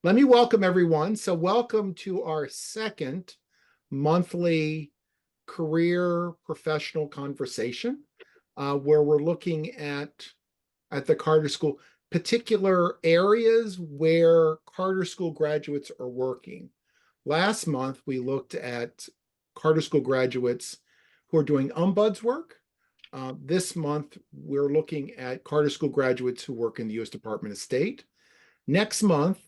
Let me welcome everyone. So welcome to our second monthly career professional conversation, where we're looking at the Carter School, particular areas where Carter School graduates are working. Last month, we looked at Carter School graduates who are doing ombuds work. This month, we're looking at Carter School graduates who work in the U.S. Department of State. Next month,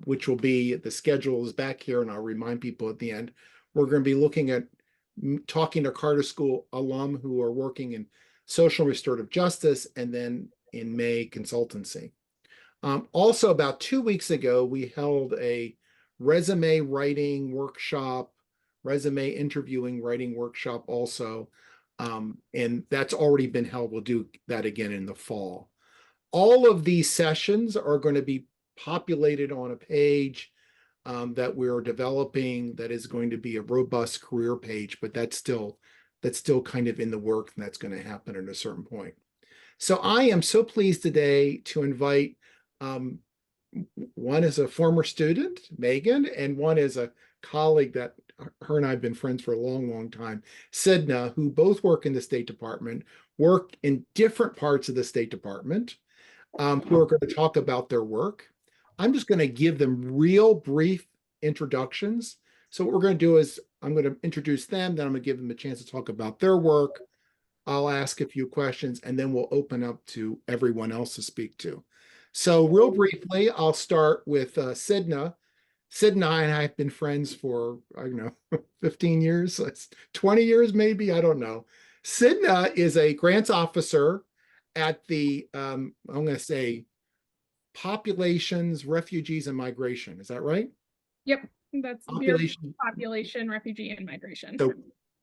which will be, the schedule is back here, and I'll remind people at the end, we're going to be looking at talking to Carter School alum who are working in social and restorative justice, and then in May, consultancy. Also, about 2 weeks ago, we held a resume writing workshop, resume interviewing writing workshop also, and that's already been held. We'll do that again in the fall. All of these sessions are going to be populated on a page that we're developing that is going to be a robust career page, but that's still kind of in the work, and that's going to happen at a certain point. So I am so pleased today to invite one is a former student, Megan, and one is a colleague that her and I have been friends for a long, long time, Sydna, who both work in the State Department, work in different parts of the State Department, who are going to talk about their work. I'm just going to give them real brief introductions. So what we're going to do is I'm going to introduce them, then I'm going to give them a chance to talk about their work. I'll ask a few questions, and then we'll open up to everyone else to speak to. So real briefly, I'll start with Sydna. Sydna and I have been friends for, I don't know, 15 years, 20 years maybe, I don't know. Sydna is a grants officer at the, I'm going to say, Populations, Refugees, and Migration. Is that right? Yep, that's population, refugee, and migration. So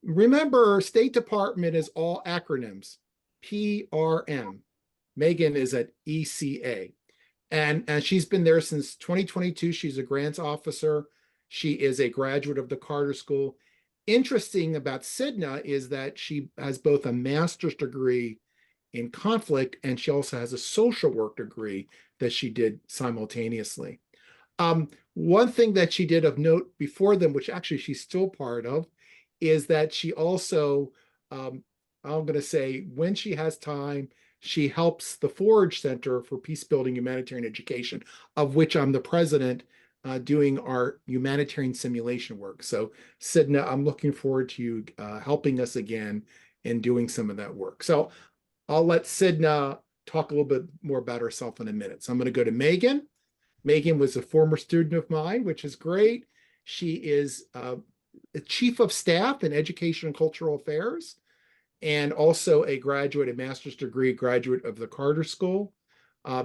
remember, State Department is all acronyms. PRM. Megan is at ECA. And she's been there since 2022. She's a grants officer. She is a graduate of the Carter School. Interesting about Sydna is that she has both a master's degree in conflict, and she also has a social work degree that she did simultaneously. One thing that she did of note before them, which actually she's still part of, is that she also, I'm going to say, when she has time, she helps the Forge Center for Peacebuilding Humanitarian Education, of which I'm the president, doing our humanitarian simulation work. So, Sydna, I'm looking forward to you helping us again in doing some of that work. So I'll let Sydna talk a little bit more about herself in a minute. So I'm going to go to Megan. Megan was a former student of mine, which is great. She is a chief of staff in education and cultural affairs, and also a graduate, a master's degree graduate of the Carter School.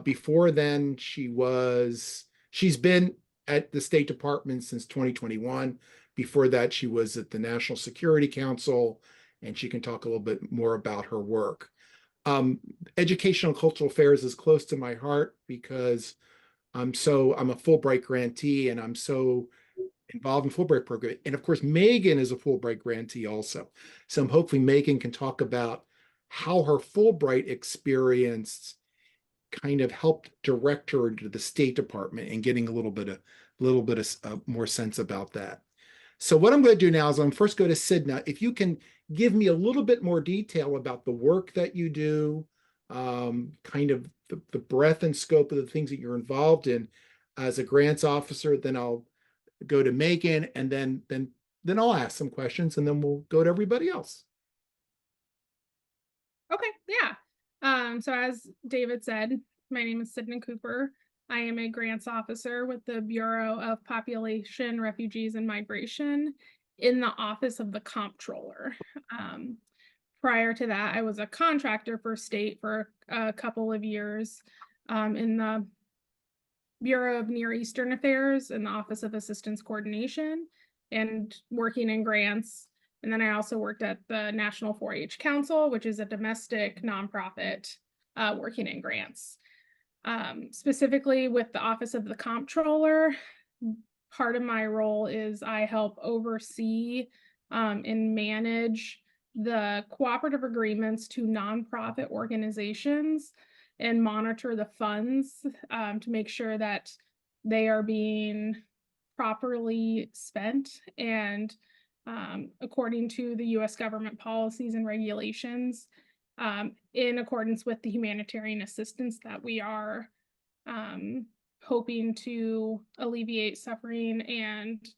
Before then, she's been at the State Department since 2021. Before that, she was at the National Security Council, and she can talk a little bit more about her work. Educational and cultural affairs is close to my heart because I'm a Fulbright grantee, and I'm so involved in Fulbright program. And of course, Megan is a Fulbright grantee also. So hopefully Megan can talk about how her Fulbright experience kind of helped direct her into the State Department and getting a little bit of more sense about that. So what I'm going to do now is I'm first go to Sydna. If you can give me a little bit more detail about the work that you do, kind of the breadth and scope of the things that you're involved in as a grants officer, then I'll go to Megan, and then I'll ask some questions, and then we'll go to everybody else. Okay, yeah. So as David said, my name is Sydna Cooper. I am a grants officer with the Bureau of Population, Refugees, and Migration in the Office of the Comptroller. Prior to that, I was a contractor for state for a couple of years in the Bureau of Near Eastern Affairs in the Office of Assistance Coordination and working in grants. And then I also worked at the National 4-H Council, which is a domestic nonprofit working in grants. Specifically with the Office of the Comptroller, part of my role is I help oversee and manage the cooperative agreements to nonprofit organizations and monitor the funds to make sure that they are being properly spent and according to the US government policies and regulations, in accordance with the humanitarian assistance that we are hoping to alleviate suffering and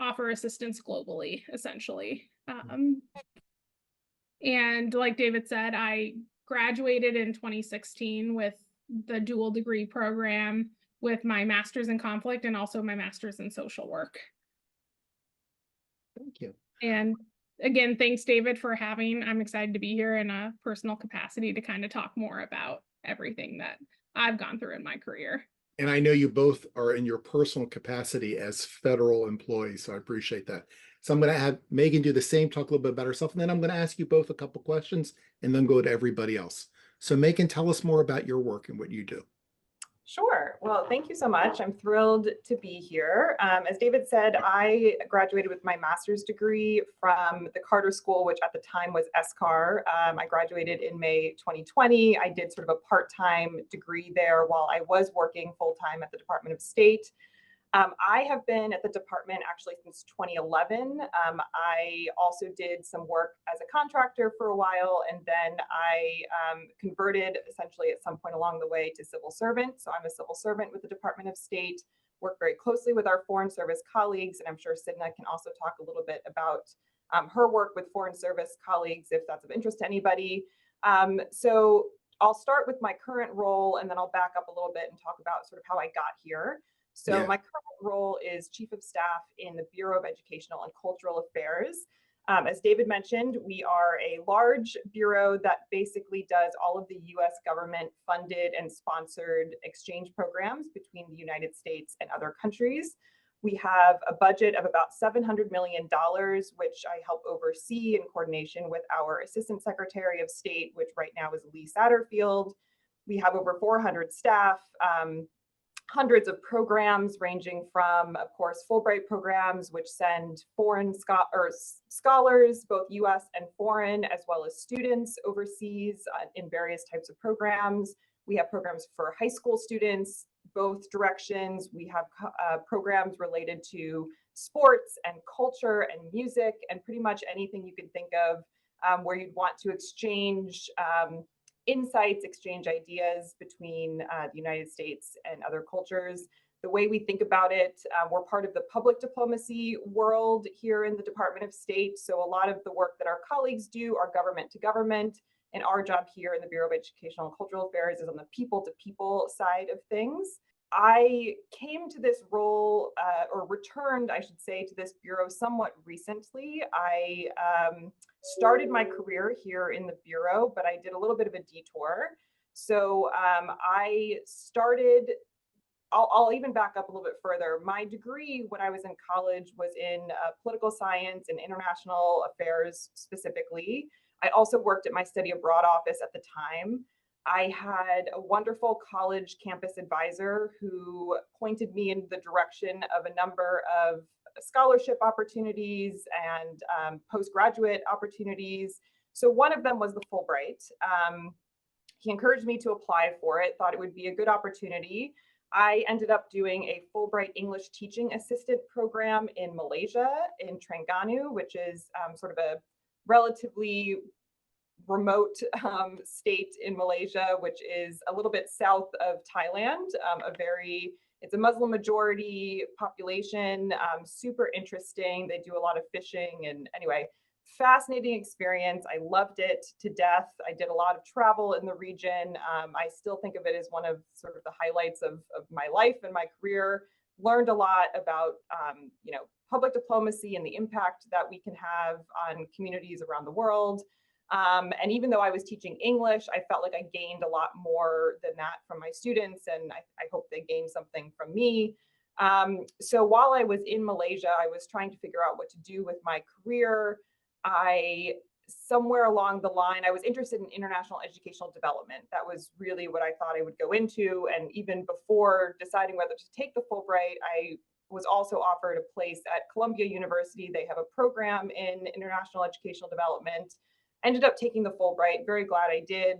offer assistance globally, essentially. And like David said, I graduated in 2016 with the dual degree program with my master's in conflict and also my master's in social work. Thank you. And again, thanks, David, for having. I'm excited to be here in a personal capacity to kind of talk more about everything that I've gone through in my career. And I know you both are in your personal capacity as federal employees, so I appreciate that. So I'm going to have Megan do the same, talk a little bit about herself, and then I'm going to ask you both a couple questions and then go to everybody else. So Megan, tell us more about your work and what you do. Sure. Well, thank you so much. I'm thrilled to be here. As David said, I graduated with my master's degree from the Carter School, which at the time was SCAR. I graduated in May 2020. I did sort of a part-time degree there while I was working full-time at the Department of State. I have been at the department actually since 2011. I also did some work as a contractor for a while, and then I converted essentially at some point along the way to civil servant. So I'm a civil servant with the Department of State, work very closely with our Foreign Service colleagues, and I'm sure Sydna can also talk a little bit about her work with Foreign Service colleagues if that's of interest to anybody. So I'll start with my current role, and then I'll back up a little bit and talk about sort of how I got here. So Yeah. my current role is Chief of Staff in the Bureau of Educational and Cultural Affairs. As David mentioned, we are a large bureau that basically does all of the US government funded and sponsored exchange programs between the United States and other countries. We have a budget of about $700 million, which I help oversee in coordination with our Assistant Secretary of State, which right now is Lee Satterfield. We have over 400 staff, hundreds of programs ranging from, of course, Fulbright programs, which send foreign scholars, both US and foreign, as well as students overseas in various types of programs. We have programs for high school students, both directions. We have programs related to sports and culture and music and pretty much anything you can think of where you'd want to exchange insights, exchange ideas between the United States and other cultures. The way we think about it, we're part of the public diplomacy world here in the Department of State. So a lot of the work that our colleagues do are government to government. And our job here in the Bureau of Educational and Cultural Affairs is on the people to people side of things. I came to this role, or returned, I should say, to this bureau somewhat recently. I started my career here in the bureau, but I did a little bit of a detour. So I started, I'll even back up a little bit further. My degree when I was in college was in political science and international affairs specifically. I also worked at my study abroad office at the time. I had a wonderful college campus advisor who pointed me in the direction of a number of scholarship opportunities and postgraduate opportunities. So one of them was the Fulbright. He encouraged me to apply for it, thought it would be a good opportunity. I ended up doing a Fulbright English teaching assistant program in Malaysia, in Terengganu, which is sort of a relatively remote state in Malaysia, which is a little bit south of Thailand. It's a Muslim majority population, super interesting. They do a lot of fishing, and anyway, fascinating experience. I loved it to death. I did a lot of travel in the region. I still think of it as one of sort of the highlights of my life and my career. Learned a lot about public diplomacy and the impact that we can have on communities around the world. And even though I was teaching English, I felt like I gained a lot more than that from my students, and I hope they gained something from me. So while I was in Malaysia, I was trying to figure out what to do with my career. Somewhere along the line, I was interested in international educational development. That was really what I thought I would go into. And even before deciding whether to take the Fulbright, I was also offered a place at Columbia University. They have a program in international educational development. Ended up taking the Fulbright, very glad I did.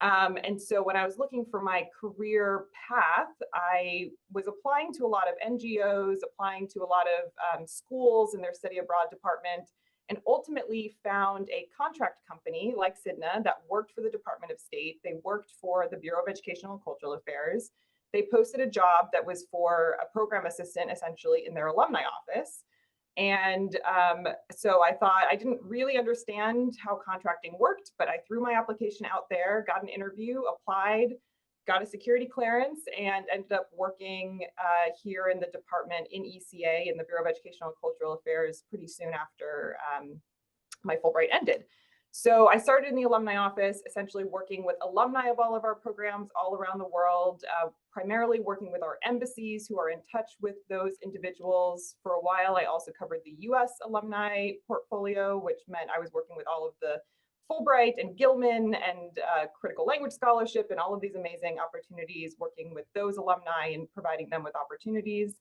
And so when I was looking for my career path, I was applying to a lot of NGOs, applying to a lot of schools in their study abroad department, and ultimately found a contract company like Sydna that worked for the Department of State. They worked for the Bureau of Educational and Cultural Affairs. They posted a job that was for a program assistant, essentially, in their alumni office. And so I thought, I didn't really understand how contracting worked, but I threw my application out there, got an interview, applied, got a security clearance, and ended up working here in the department in ECA, in the Bureau of Educational and Cultural Affairs, pretty soon after my Fulbright ended. So I started in the alumni office, essentially working with alumni of all of our programs all around the world, primarily working with our embassies who are in touch with those individuals. For a while, I also covered the US alumni portfolio, which meant I was working with all of the Fulbright and Gilman and Critical Language Scholarship and all of these amazing opportunities, working with those alumni and providing them with opportunities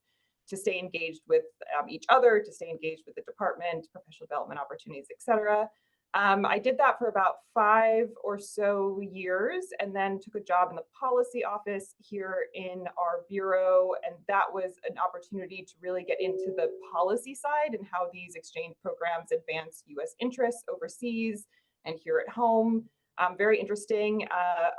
to stay engaged with each other, to stay engaged with the department, professional development opportunities, et cetera. I did that for about 5 or so years and then took a job in the policy office here in our bureau. And that was an opportunity to really get into the policy side and how these exchange programs advance US interests overseas and here at home. Very interesting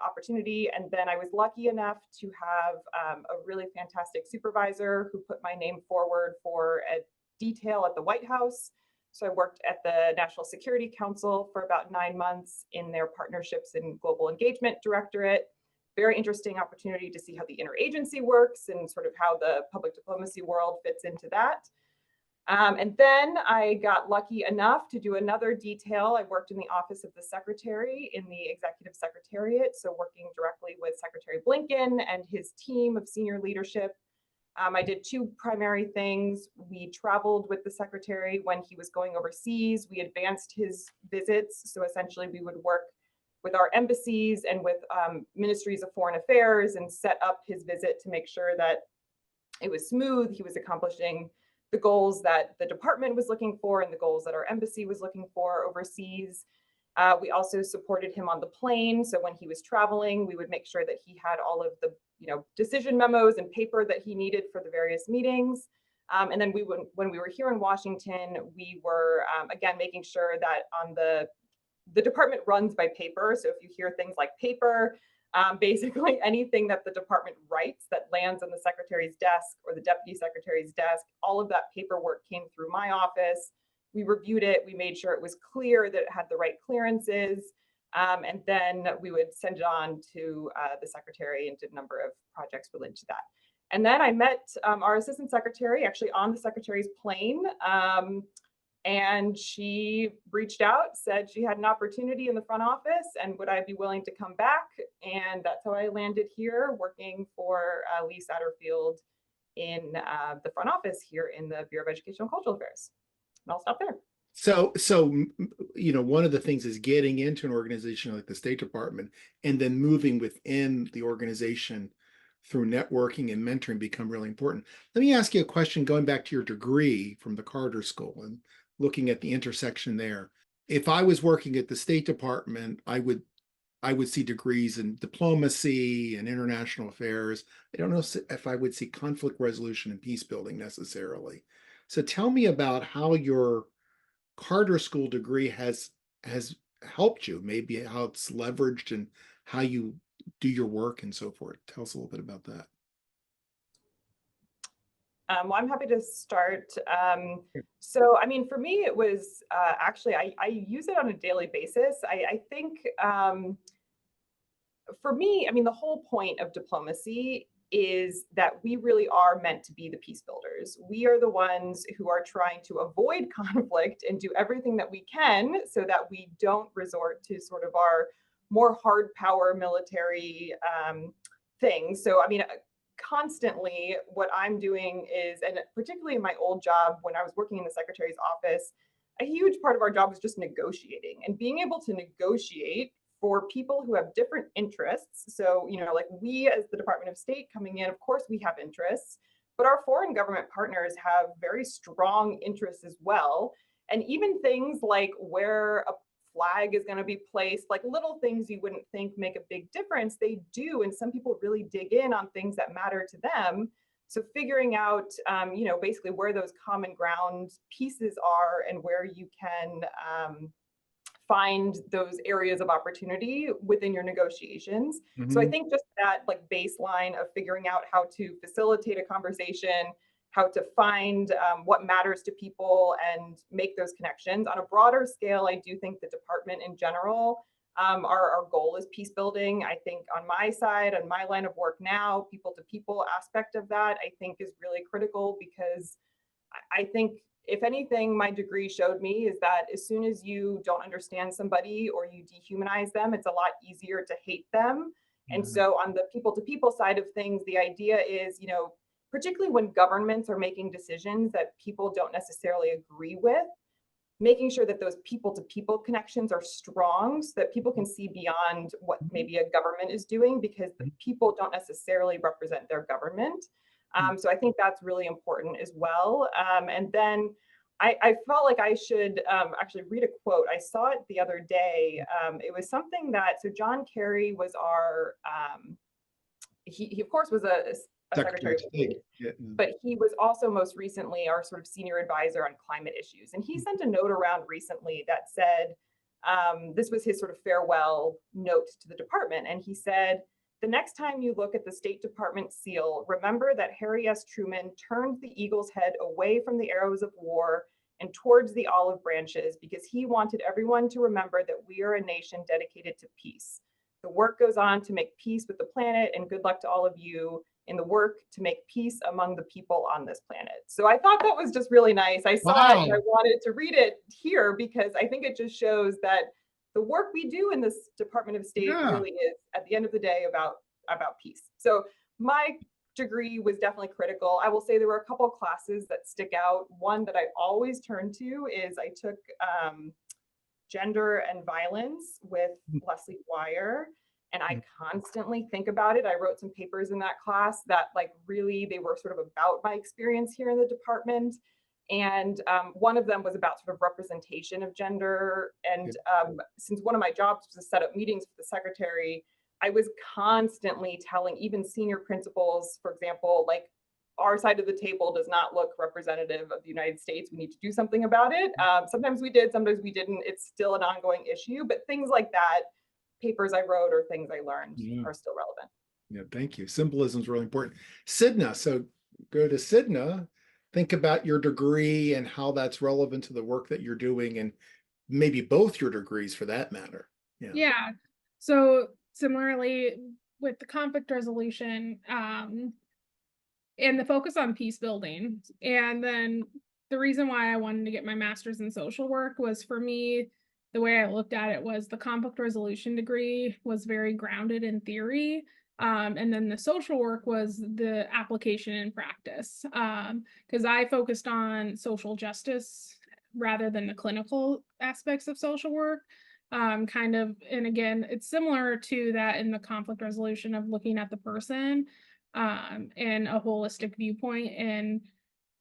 opportunity. And then I was lucky enough to have a really fantastic supervisor who put my name forward for a detail at the White House. So I worked at the National Security Council for about 9 months in their Partnerships and Global Engagement Directorate. Very interesting opportunity to see how the interagency works and sort of how the public diplomacy world fits into that. And then I got lucky enough to do another detail. I worked in the Office of the Secretary in the Executive Secretariat, so working directly with Secretary Blinken and his team of senior leadership. I did 2 primary things. We traveled with the secretary when he was going overseas. We advanced his visits. So essentially we would work with our embassies and with ministries of foreign affairs and set up his visit to make sure that it was smooth. He was accomplishing the goals that the department was looking for and the goals that our embassy was looking for overseas. We also supported him on the plane. So when he was traveling, we would make sure that he had all of the decision memos and paper that he needed for the various meetings. And then when we were here in Washington, we were, again, making sure that on the department runs by paper. So if you hear things like paper, basically anything that the department writes that lands on the secretary's desk or the deputy secretary's desk, all of that paperwork came through my office. We reviewed it. We made sure it was clear that it had the right clearances. And then we would send it on to the secretary and did a number of projects related to that. And then I met our assistant secretary actually on the secretary's plane. And she reached out, said she had an opportunity in the front office and would I be willing to come back? And that's how I landed here working for Lee Satterfield in the front office here in the Bureau of Educational and Cultural Affairs. And I'll stop there. So, one of the things is getting into an organization like the State Department and then moving within the organization through networking and mentoring become really important. Let me ask you a question going back to your degree from the Carter School and looking at the intersection there. If I was working at the State Department, I would see degrees in diplomacy and international affairs. I don't know if I would see conflict resolution and peace building necessarily. So tell me about how your Carter School degree has helped you, maybe how it's leveraged and how you do your work and so forth. Tell us a little bit about that. Well, I'm happy to start. So, I mean, for me, it was actually, I use it on a daily basis. I think for me, I mean, the whole point of diplomacy is that we really are meant to be the peace builders. We are the ones who are trying to avoid conflict and do everything that we can so that we don't resort to sort of our more hard power military things. So, I mean, constantly what I'm doing is, and particularly in my old job when I was working in the secretary's office, a huge part of our job was just negotiating and being able to negotiate for people who have different interests. So, like we as the Department of State coming in, of course we have interests, but our foreign government partners have very strong interests as well. And even things like where a flag is going to be placed, like little things you wouldn't think make a big difference, they do. And some people really dig in on things that matter to them. So figuring out, basically where those common ground pieces are and where you can find those areas of opportunity within your negotiations. So I think just that like baseline of figuring out how to facilitate a conversation, how to find what matters to people and make those connections. On a broader scale, I do think the department in general, our goal is peace building. I think on my side, on my line of work now, people to people aspect of that, I think is really critical, because I think if anything, my degree showed me is that as soon as you don't understand somebody or you dehumanize them, it's a lot easier to hate them. And so on the people to people side of things, the idea is, particularly when governments are making decisions that people don't necessarily agree with, making sure that those people to people connections are strong so that people can see beyond what maybe a government is doing, because the people don't necessarily represent their government. So I think that's really important as well. And then I felt like I should actually read a quote. I saw it the other day. It was something that, so John Kerry was our, he of course was a Secretary of State, but he was also most recently our sort of senior advisor on climate issues. And he sent a note around recently that said, this was his sort of farewell note to the department. And he said, "The next time you look at the State Department seal, remember that Harry S. Truman turned the eagle's head away from the arrows of war and towards the olive branches, because he wanted everyone to remember that we are a nation dedicated to peace. The work goes on to make peace with the planet, and good luck to all of you in the work to make peace among the people on this planet." So I thought that was just really nice. I saw it and I wanted to read it here because I think it just shows that the work we do in this Department of State really is, at the end of the day, about peace. So my degree was definitely critical. I will say there were a couple of classes that stick out. One that I always turn to is I took gender and violence with Leslie Dwyer. And I constantly think about it. I wrote some papers in that class that like really, they were sort of about my experience here in the department. And one of them was about sort of representation of gender. And since one of my jobs was to set up meetings with the secretary, I was constantly telling even senior principals, for example, like, our side of the table does not look representative of the United States. We need to do something about it. Sometimes we did, sometimes we didn't. It's still an ongoing issue, but things like that, papers I wrote or things I learned are still relevant. Yeah, thank you. Symbolism is really important. Sydna, so go to Sydna, think about your degree and how that's relevant to the work that you're doing, and maybe both your degrees for that matter. Yeah. So similarly with the conflict resolution, and the focus on peace building. And then the reason why I wanted to get my master's in social work was, for me, the way I looked at it was the conflict resolution degree was very grounded in theory. And then the social work was the application in practice. Because I focused on social justice rather than the clinical aspects of social work. And again, it's similar to that in the conflict resolution of looking at the person and a holistic viewpoint and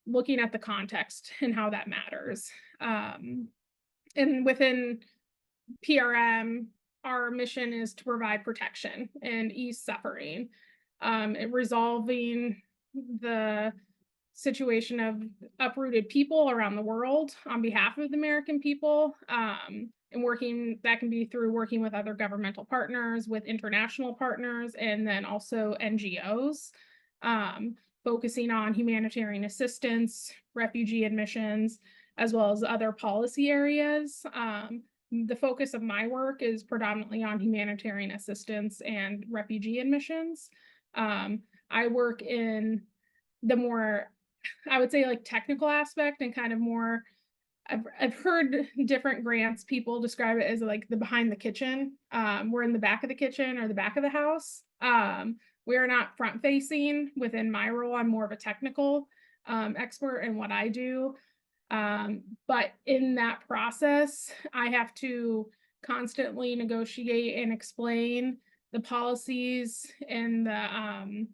looking at the context and how that matters. And within PRM, our mission is to provide protection and ease suffering, and resolving the situation of uprooted people around the world on behalf of the American people, and working, that can be through working with other governmental partners, with international partners, and then also NGOs, focusing on humanitarian assistance, refugee admissions, as well as other policy areas. The focus of my work is predominantly on humanitarian assistance and refugee admissions. I work in the more, I would say, like technical aspect, and kind of more, I've heard different grants people describe it as like the behind the kitchen. We're in the back of the kitchen or the back of the house. We are not front facing. Within my role, I'm more of a technical expert in what I do. But in that process, I have to constantly negotiate and explain the policies and the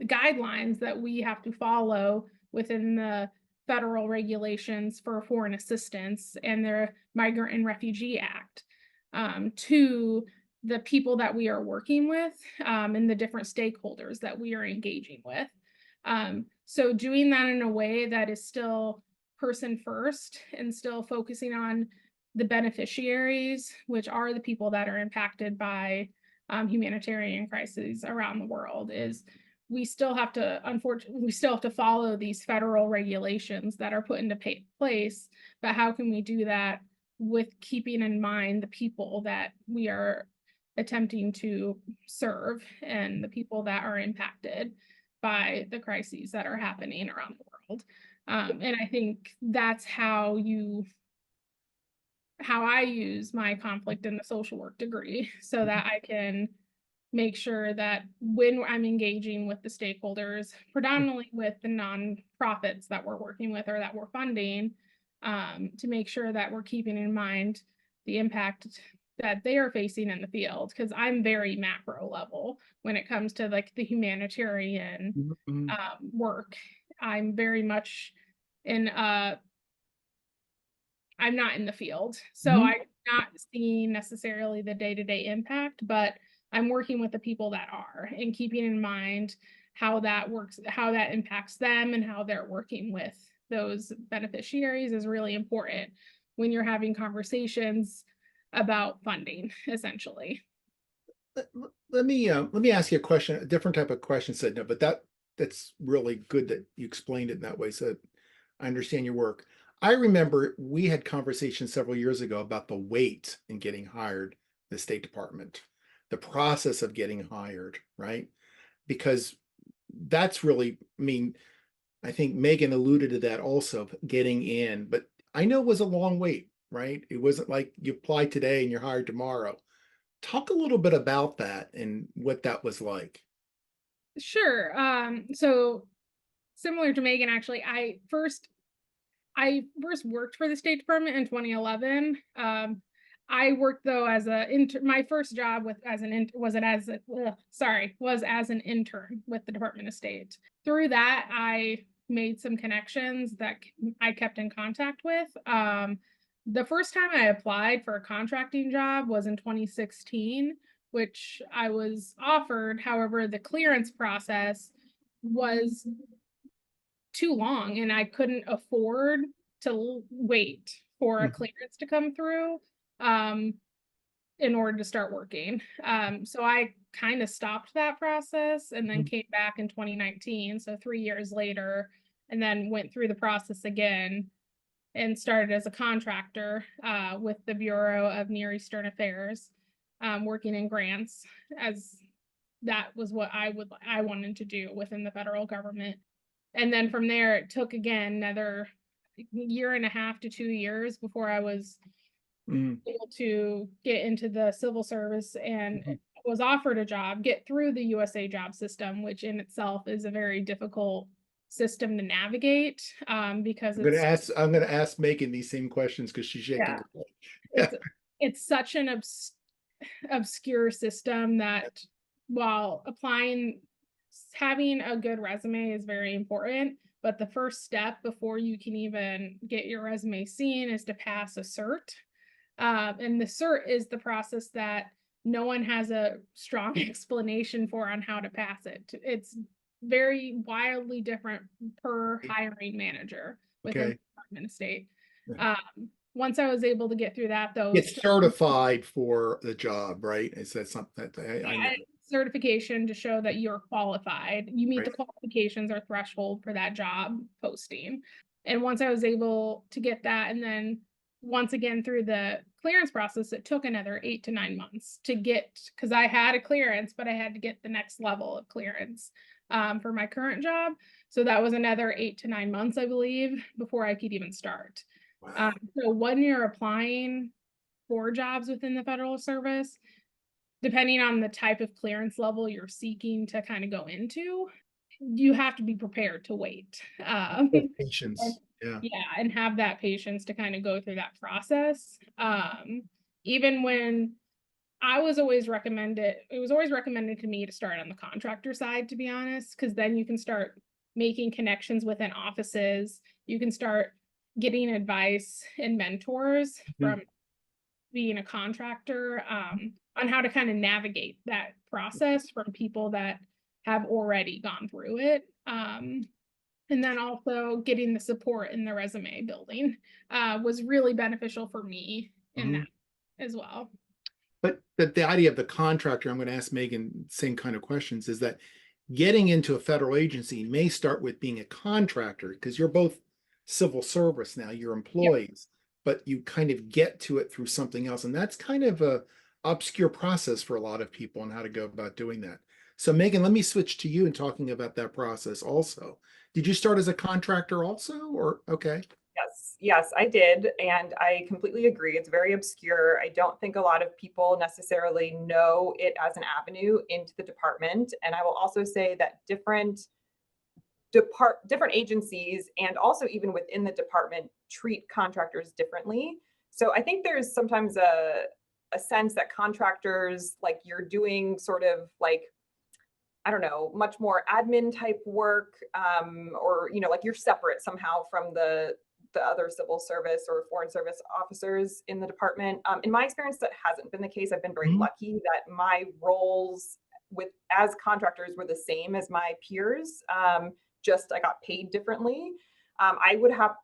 guidelines that we have to follow within the federal regulations for foreign assistance and the Migrant and Refugee Act to the people that we are working with and the different stakeholders that we are engaging with. So doing that in a way that is still person first and still focusing on the beneficiaries, which are the people that are impacted by humanitarian crises around the world, is we still have to, unfortunately, we still have to follow these federal regulations that are put into place, but how can we do that with keeping in mind the people that we are attempting to serve and the people that are impacted by the crises that are happening around the world. And I think that's how I use my conflict in the social work degree, so that I can make sure that when I'm engaging with the stakeholders, predominantly with the nonprofits that we're working with or that we're funding, to make sure that we're keeping in mind the impact that they are facing in the field. Because I'm very macro level when it comes to like the humanitarian work. I'm very much in I'm not in the field, so I'm not seeing necessarily the day-to-day impact, but I'm working with the people that are, and keeping in mind how that works, how that impacts them, and how they're working with those beneficiaries is really important when you're having conversations about funding, essentially. Let me ask you a question, a different type of question, Sydna, but that's really good that you explained it in that way, so I understand your work. I remember we had conversations several years ago about the wait in getting hired in the State Department, the process of getting hired, right? Because that's really, I mean, I think Megan alluded to that also, getting in, but I know it was a long wait, right? It wasn't like you apply today and you're hired tomorrow. Talk a little bit about that and what that was like. Sure. So similar to Megan, actually, I first worked for the State Department in 2011. I worked though as my first job was as an intern with the Department of State. Through that, I made some connections that I kept in contact with. The first time I applied for a contracting job was in 2016, which I was offered. However, the clearance process was too long and I couldn't afford to wait for a clearance to come through in order to start working. So I kind of stopped that process and then came back in 2019, so 3 years later, and then went through the process again and started as a contractor with the Bureau of Near Eastern Affairs, working in grants, as that was what I wanted to do within the federal government. And then from there, it took again another year and a half to 2 years before I was able to get into the civil service and was offered a job, get through the USA job system, which in itself is a very difficult system to navigate because I'm gonna ask Megan these same questions because she's shaking her head. It's such an obscure system that while having a good resume is very important, but the first step before you can even get your resume seen is to pass a cert. And the cert is the process that no one has a strong explanation for on how to pass it. It's very wildly different per hiring manager within the Department of State. Once I was able to get through that, though, It's certified for the job, right? Is that something that I know? Certification to show that you're qualified. You meet the qualifications or threshold for that job posting. And once I was able to get that, and then once again through the clearance process, it took another 8 to 9 months to get, because I had a clearance, but I had to get the next level of clearance for my current job. So that was another 8 to 9 months, I believe, before I could even start. Wow. So when you're applying for jobs within the federal service, depending on the type of clearance level you're seeking to kind of go into, you have to be prepared to wait. Patience. And have that patience to kind of go through that process. Even when it was always recommended to me to start on the contractor side, to be honest, because then you can start making connections within offices you can start getting advice and mentors Mhm. from being a contractor, on how to kind of navigate that process from people that have already gone through it. And then also getting the support in the resume building was really beneficial for me in Mhm. that as well. But the idea of the contractor, I'm going to ask Megan same kind of questions, is that getting into a federal agency may start with being a contractor because you're both civil service now, you're Yep. employees, but you kind of get to it through something else. And that's kind of a obscure process for a lot of people on how to go about doing that. So Megan, let me switch to you and talking about that process also. Did you start as a contractor also, or okay? Yes, I did. And I completely agree. It's very obscure. I don't think a lot of people necessarily know it as an avenue into the department. And I will also say that different agencies and also even within the department treat contractors differently. So I think there's sometimes a sense that contractors, like you're doing sort of like, I don't know, much more admin type work, or like you're separate somehow from the other civil service or foreign service officers in the department. In my experience, that hasn't been the case. I've been very Mhm. lucky that my roles with as contractors were the same as my peers. Just I got paid differently. I would have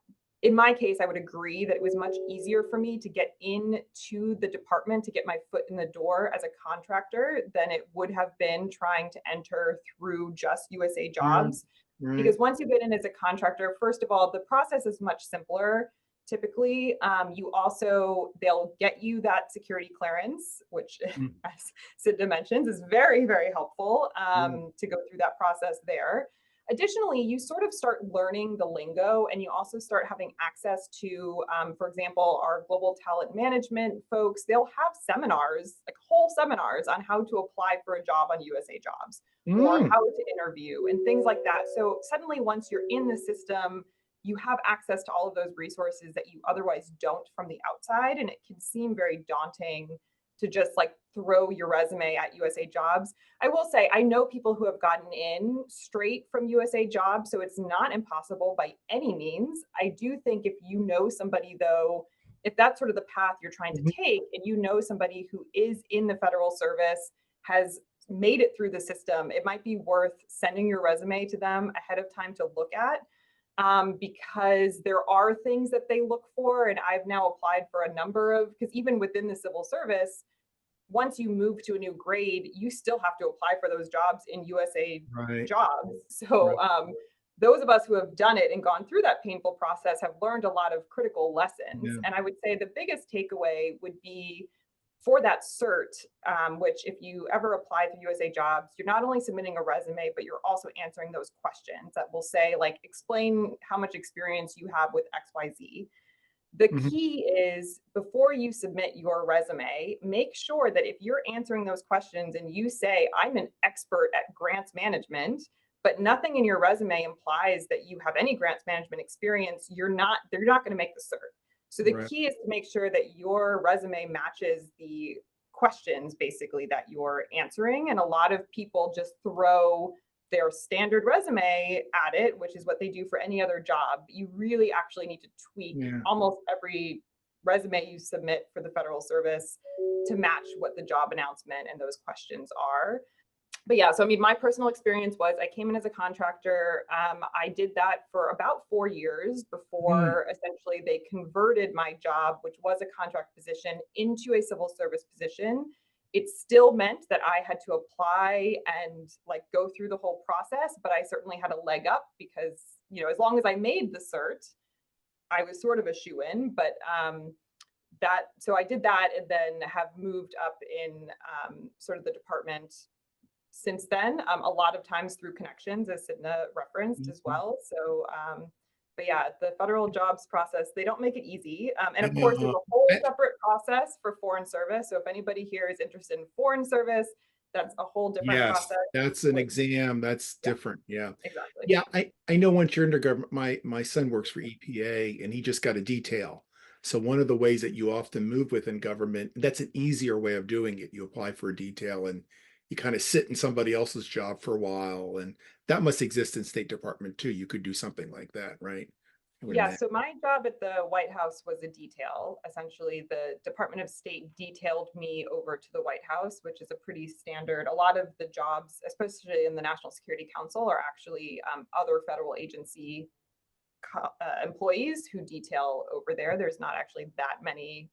In my case, I would agree that it was much easier for me to get into the department, to get my foot in the door as a contractor than it would have been trying to enter through just USA Yeah, Jobs. right. Because once you get in as a contractor, first of all, the process is much simpler. Typically, they'll get you that security clearance, which, Mm, as Sydna mentions, is very, very helpful yeah. to go through that process there. Additionally, you sort of start learning the lingo and you also start having access to, for example, our global talent management folks. They'll have seminars, like whole seminars on how to apply for a job on USA Jobs or Mm, how to interview and things like that. So suddenly, once you're in the system, you have access to all of those resources that you otherwise don't from the outside. And it can seem very daunting to just like throw your resume at USA Jobs. I will say, I know people who have gotten in straight from USA Jobs, so it's not impossible by any means. I do think if you know somebody, though, if that's sort of the path you're trying to mhm. take, and you know somebody who is in the federal service, has made it through the system, it might be worth sending your resume to them ahead of time to look at. Because there are things that they look for. And I've now applied for a number of, because even within the civil service, once you move to a new grade, you still have to apply for those jobs in USA Right, Jobs. So right. those of us who have done it and gone through that painful process have learned a lot of critical lessons. Yeah. And I would say the biggest takeaway would be for that cert, which if you ever apply through USA Jobs, you're not only submitting a resume, but you're also answering those questions that will say, like, explain how much experience you have with XYZ. The Mhm. key is before you submit your resume, make sure that if you're answering those questions and you say, I'm an expert at grants management, but nothing in your resume implies that you have any grants management experience, they're not going to make the cert. So the Right. key is to make sure that your resume matches the questions basically that you're answering. And a lot of people just throw their standard resume at it, which is what they do for any other job. You really actually need to tweak Yeah. almost every resume you submit for the federal service to match what the job announcement and those questions are. But yeah, so I mean, my personal experience was I came in as a contractor. I did that for about 4 years Mm, before essentially they converted my job, which was a contract position, into a civil service position. It still meant that I had to apply and like go through the whole process, but I certainly had a leg up because, as long as I made the cert, I was sort of a shoe in. But so I did that and then have moved up in sort of the department since then, a lot of times through connections, as Sydna referenced as mhm. well. So, but yeah, the federal jobs process, they don't make it easy. And I of course, there's know. a whole I- separate process for foreign service. So if anybody here is interested in foreign service, that's a whole different Yes, process, that's an which, exam. That's yeah, different. Yeah. exactly. Yeah, I know once you're into government, my son works for EPA and he just got a detail. So one of the ways that you often move within government, that's an easier way of doing it. You apply for a detail and you kind of sit in somebody else's job for a while. And that must exist in State Department too. You could do something like that, right? Yeah, so my job at the White House was a detail. Essentially, the Department of State detailed me over to the White House, which is a pretty standard. A lot of the jobs, especially in the National Security Council, are actually other federal agency employees who detail over there. There's not actually that many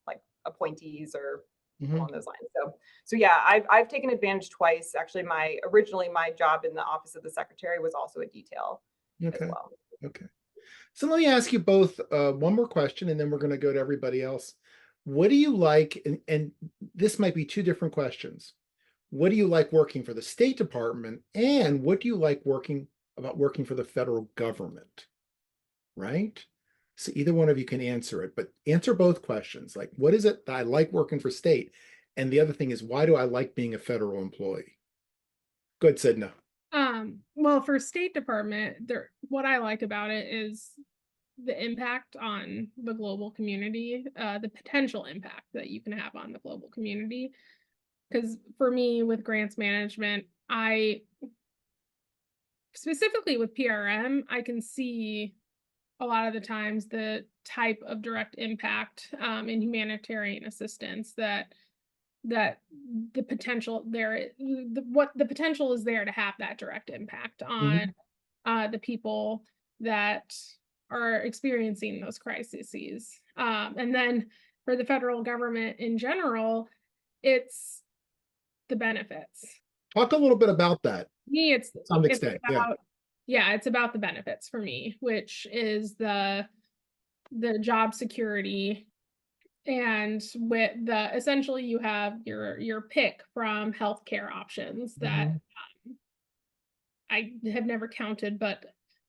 like appointees or along those lines. So yeah, I've taken advantage twice. Actually, originally my job in the office of the secretary was also a detail as well. Okay. So let me ask you both one more question, and then we're going to go to everybody else. What do you like? And this might be two different questions. What do you like working for the State Department, and what do you like working for the federal government? Right? So either one of you can answer it, but answer both questions. Like, what is it that I like working for state? And the other thing is, why do I like being a federal employee? Good, Sydna. Well, for State Department, what I like about it is the impact on the global community, the potential impact that you can have on the global community. Because for me, with grants management, specifically with PRM, I can see a lot of the times the type of direct impact in humanitarian assistance that the potential there, what the potential is there to have that direct impact on the people that are experiencing those crises. And then for the federal government in general, it's the benefits. Talk a little bit about that. Me, it's to some extent, it's about the benefits for me, which is the job security. And with essentially you have your pick from healthcare options that I have never counted, but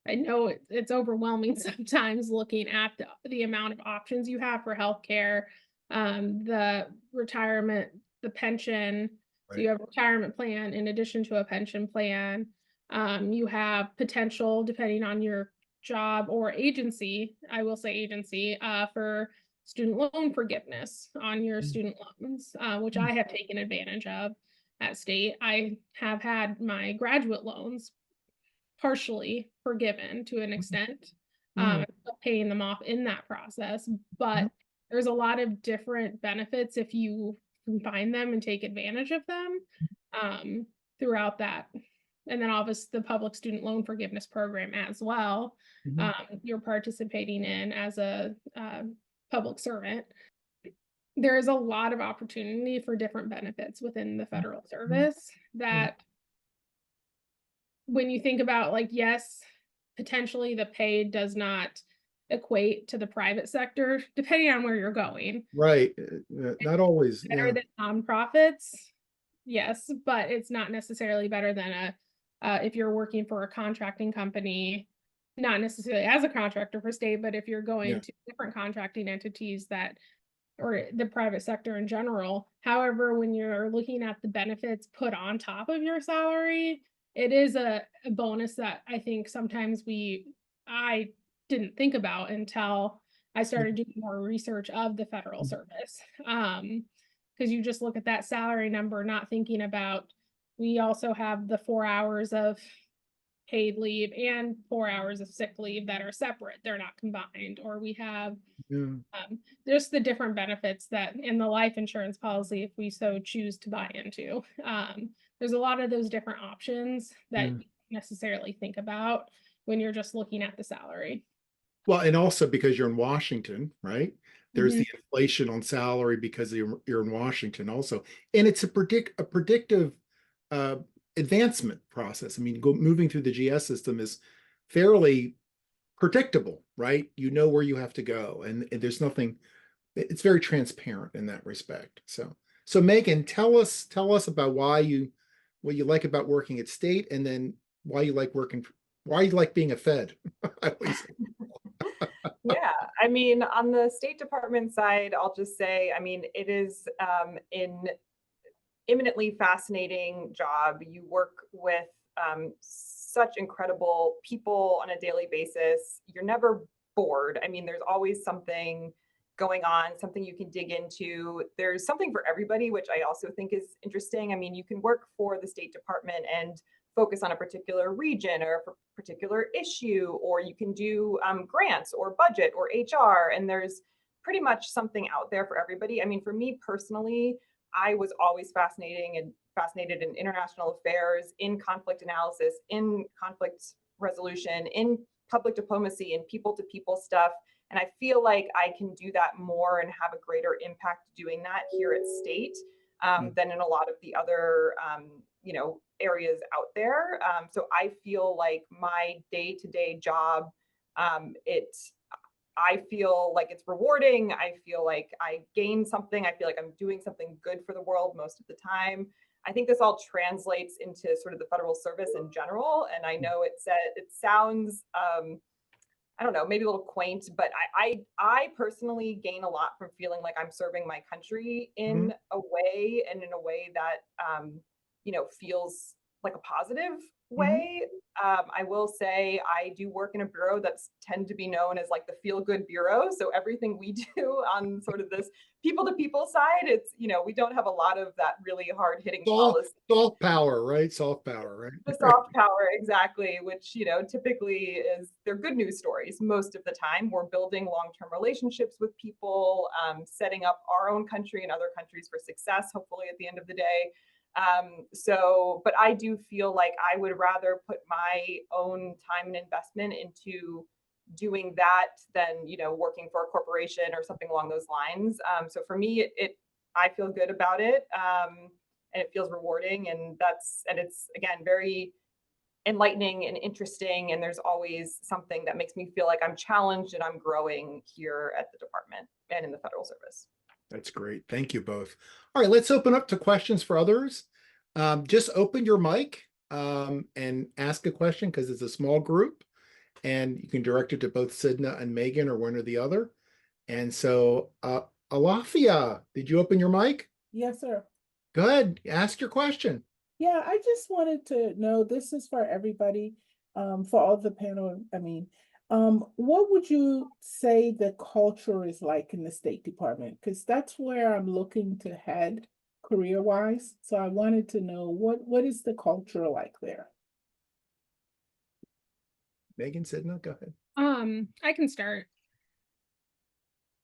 I know it's overwhelming sometimes looking at the amount of options you have for healthcare, the retirement, the pension. Right. So you have a retirement plan in addition to a pension plan. You have potential, depending on your job or agency, I will say agency, for student loan forgiveness on your student loans, which I have taken advantage of at state. I have had my graduate loans partially forgiven to an extent. I'm still paying them off in that process, but there's a lot of different benefits if you can find them and take advantage of them throughout that. And then obviously the public student loan forgiveness program as well, you're participating in as a public servant. There is a lot of opportunity for different benefits within the federal service that when you think about, like, yes, potentially the pay does not equate to the private sector, depending on where you're going. Right. Not always. Better than nonprofits, yes, but it's not necessarily better than if you're working for a contracting company, not necessarily as a contractor for state, but if you're going to different contracting entities or the private sector in general. However, when you're looking at the benefits put on top of your salary, it is a bonus that I think sometimes I didn't think about until I started doing more research of the federal service. Because you just look at that salary number, not thinking about, we also have the 4 hours of paid leave and 4 hours of sick leave that are separate. They're not combined. Or we have just the different benefits that in the life insurance policy, if we so choose to buy into. There's a lot of those different options that you don't necessarily think about when you're just looking at the salary. Well, and also because you're in Washington, right? There's the inflation on salary because you're in Washington also. And it's a predictive advancement process. I mean, moving through the GS system is fairly predictable, right? You know where you have to go, and there's nothing, it's very transparent in that respect. So Megan, tell us about what you like about working at state, and then why you like being a Fed. Yeah, I mean, on the State Department side, I'll just say, I mean, it is an eminently fascinating job. You work with such incredible people on a daily basis. You're never bored. I mean, there's always something going on, something you can dig into. There's something for everybody, which I also think is interesting. I mean, you can work for the State Department and focus on a particular region or a particular issue, or you can do grants or budget or HR, and there's pretty much something out there for everybody. I mean, for me personally, I was always fascinated in international affairs, in conflict analysis, in conflict resolution, in public diplomacy, and people to people stuff. And I feel like I can do that more and have a greater impact doing that here at state than in a lot of the other areas out there. So I feel like my day-to-day job, I feel like it's rewarding. I feel like I gain something. I feel like I'm doing something good for the world most of the time. I think this all translates into sort of the federal service in general. And I know it sounds, I don't know, maybe a little quaint, but I personally gain a lot from feeling like I'm serving my country in a way, and in a way that, feels like a positive way. I will say I do work in a bureau that's tend to be known as like the feel good bureau. So everything we do on sort of this people to people side, it's, we don't have a lot of that really hard hitting policy. Soft power, right? Soft power, right? The soft power, exactly, which, typically they're good news stories most of the time. We're building long-term relationships with people, setting up our own country and other countries for success, hopefully at the end of the day. But I do feel like I would rather put my own time and investment into doing that than, working for a corporation or something along those lines. So for me, I feel good about it. And it feels rewarding, and it's again very enlightening and interesting, and there's always something that makes me feel like I'm challenged and I'm growing here at the department and in the federal service. That's great. Thank you both. All right, let's open up to questions for others. Just open your mic and ask a question, because it's a small group, and you can direct it to both Sydna and Megan, or one or the other. And so, Alafia, did you open your mic? Yes, sir. Go ahead, ask your question. Yeah, I just wanted to know, this is for everybody, for all the panel. What would you say the culture is like in the State Department? Because that's where I'm looking to head career-wise. So I wanted to know what is the culture like there? Megan, Sydna, go ahead. I can start.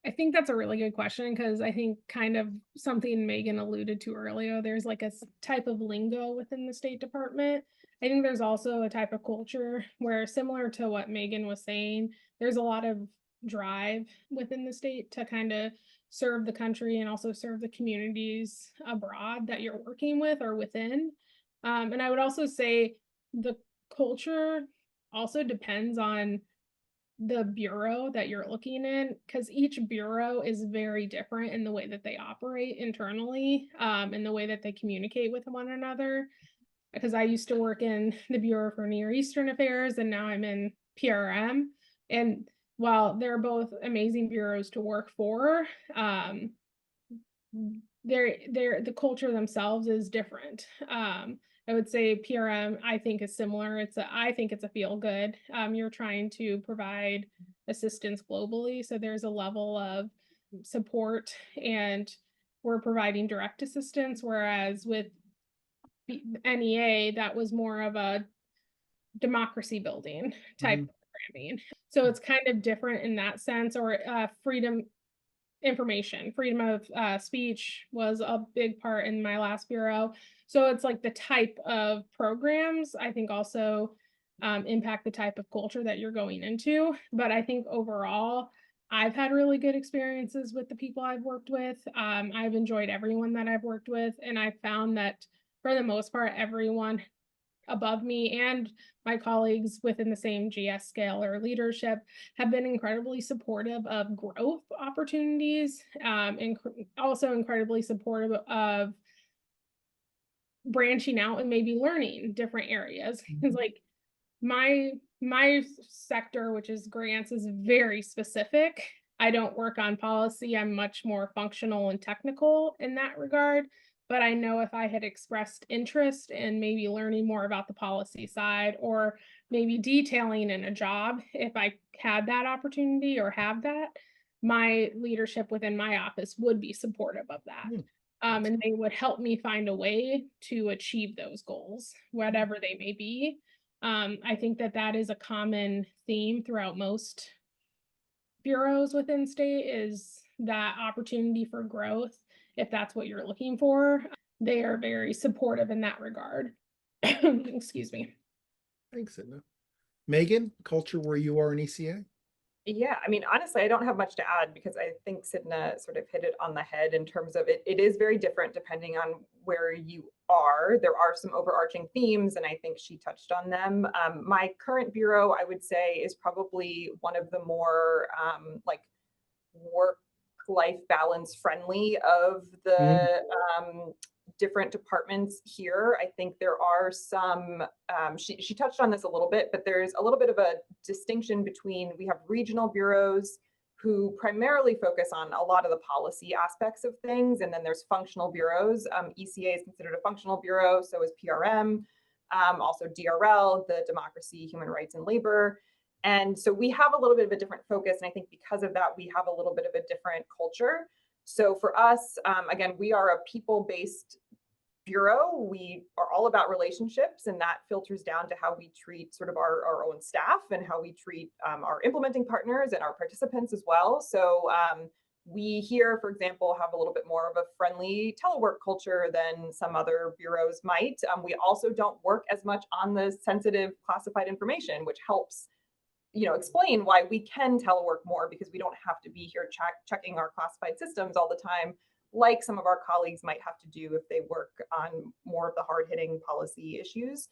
I think that's a really good question, because I think kind of something Megan alluded to earlier, there's like a type of lingo within the State Department. I think there's also a type of culture where, similar to what Megan was saying, there's a lot of drive within the state to kind of serve the country and also serve the communities abroad that you're working with or within. And I would also say the culture also depends on the bureau that you're looking in, because each bureau is very different in the way that they operate internally, and the way that they communicate with one another. Because I used to work in the Bureau for Near Eastern Affairs, and now I'm in PRM. And while they're both amazing bureaus to work for, the culture themselves is different. I would say PRM, I think, is similar. I think it's a feel good. You're trying to provide assistance globally, so there's a level of support, and we're providing direct assistance. Whereas with NEA, that was more of a democracy building type programming. So it's kind of different in that sense. Or freedom of speech was a big part in my last bureau. So it's like the type of programs, I think, also impact the type of culture that you're going into. But I think overall, I've had really good experiences with the people I've worked with. I've enjoyed everyone that I've worked with, and I found that for the most part, everyone above me and my colleagues within the same GS scale or leadership have been incredibly supportive of growth opportunities, and also incredibly supportive of branching out and maybe learning different areas. Because like my sector, which is grants, is very specific. I don't work on policy. I'm much more functional and technical in that regard. But I know if I had expressed interest in maybe learning more about the policy side, or maybe detailing in a job, if I had that opportunity or have that, my leadership within my office would be supportive of that. And they would help me find a way to achieve those goals, whatever they may be. I think that that is a common theme throughout most bureaus within state, is that opportunity for growth. If that's what you're looking for, they are very supportive in that regard. Excuse me. Thanks, Sydna. Megan, culture where you are in ECA? Yeah, I mean, honestly, I don't have much to add because I think Sydna sort of hit it on the head in terms of it. It is very different depending on where you are. There are some overarching themes, and I think she touched on them. My current bureau, I would say, is probably one of the more like work-life balance friendly of the different departments here. I think there are some, she touched on this a little bit, but there's a little bit of a distinction between, we have regional bureaus who primarily focus on a lot of the policy aspects of things. And then there's functional bureaus. ECA is considered a functional bureau, so is PRM, also DRL, the Democracy, Human Rights, and Labor. And so we have a little bit of a different focus. And I think because of that, we have a little bit of a different culture. So for us, again, we are a people-based bureau. We are all about relationships, and that filters down to how we treat sort of our own staff and how we treat our implementing partners and our participants as well. So we here, for example, have a little bit more of a friendly telework culture than some other bureaus might. We also don't work as much on the sensitive classified information, which helps explain why we can telework more, because we don't have to be here checking our classified systems all the time, like some of our colleagues might have to do if they work on more of the hard-hitting policy issues.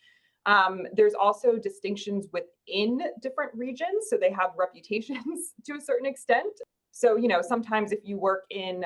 There's also distinctions within different regions, so they have reputations to a certain extent. So, sometimes if you work in,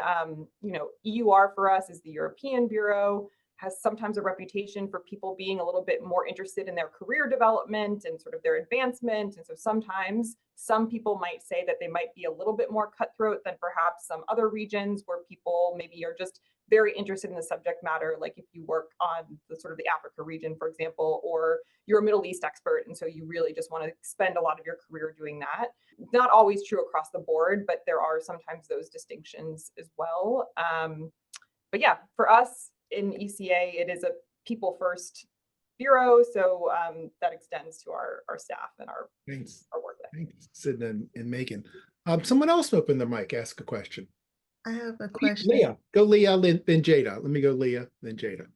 EUR for us is the European Bureau, has sometimes a reputation for people being a little bit more interested in their career development and sort of their advancement. And so sometimes some people might say that they might be a little bit more cutthroat than perhaps some other regions where people maybe are just very interested in the subject matter. Like if you work on the sort of the Africa region, for example, or you're a Middle East expert, and so you really just want to spend a lot of your career doing that. Not always true across the board, but there are sometimes those distinctions as well. But yeah, for us, in ECA, it is a people first bureau. So that extends to our staff and our work there. Thanks, Sydna and Megan. Someone else open their mic, ask a question. I have a question. Leah, go Leah, then Jada. Let me go Leah, then Jada.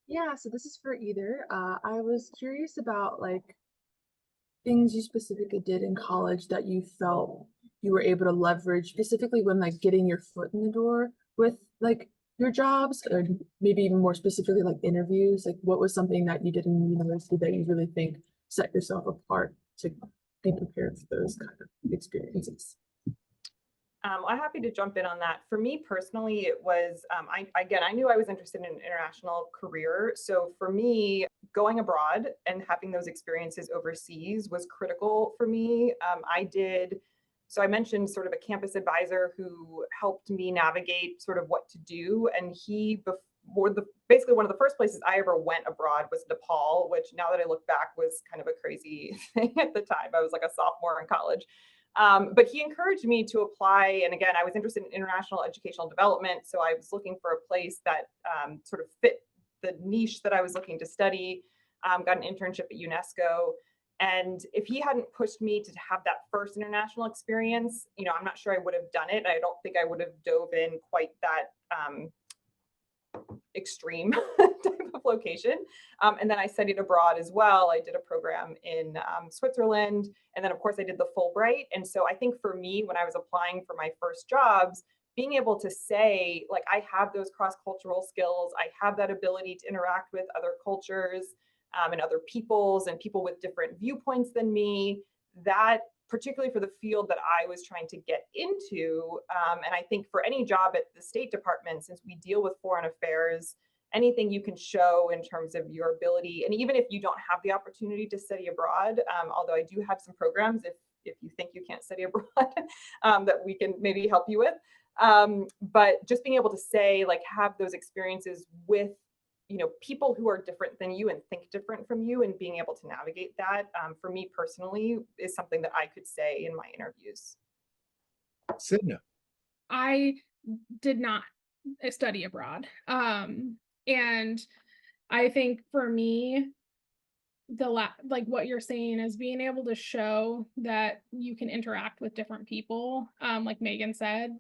Yeah, so this is for either. I was curious about like things you specifically did in college that you felt you were able to leverage, specifically when like getting your foot in the door with like your jobs, or maybe even more specifically like interviews. Like what was something that you did in university that you really think set yourself apart to be prepared for those kind of experiences? I'm happy to jump in on that. For me personally, it was, I knew I was interested in an international career. So for me, going abroad and having those experiences overseas was critical for me. So I mentioned sort of a campus advisor who helped me navigate sort of what to do. And basically one of the first places I ever went abroad was Nepal, which now that I look back was kind of a crazy thing at the time. I was like a sophomore in college. But he encouraged me to apply. And again, I was interested in international educational development. So I was looking for a place that sort of fit the niche that I was looking to study, got an internship at UNESCO. And if he hadn't pushed me to have that first international experience, I'm not sure I would have done it. I don't think I would have dove in quite that extreme type of location. And then I studied abroad as well. I did a program in Switzerland. And then of course I did the Fulbright. And so I think for me, when I was applying for my first jobs, being able to say, like, I have those cross-cultural skills, I have that ability to interact with other cultures and other peoples and people with different viewpoints than me, that particularly for the field that I was trying to get into. And I think for any job at the State Department, since we deal with foreign affairs, anything you can show in terms of your ability, and even if you don't have the opportunity to study abroad, although I do have some programs if you think you can't study abroad that we can maybe help you with. But just being able to say, like, have those experiences with people who are different than you and think different from you, and being able to navigate that, for me personally, is something that I could say in my interviews. Sydna. I did not study abroad. And I think for me, like what you're saying is being able to show that you can interact with different people, like Megan said,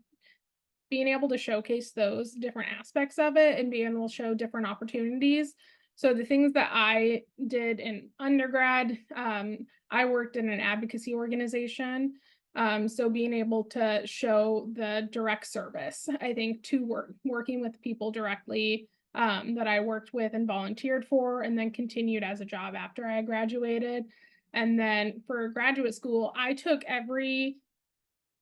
being able to showcase those different aspects of it and being able to show different opportunities. So the things that I did in undergrad, I worked in an advocacy organization. So being able to show the direct service, I think, to working with people directly, that I worked with and volunteered for, and then continued as a job after I graduated. And then for graduate school, I took every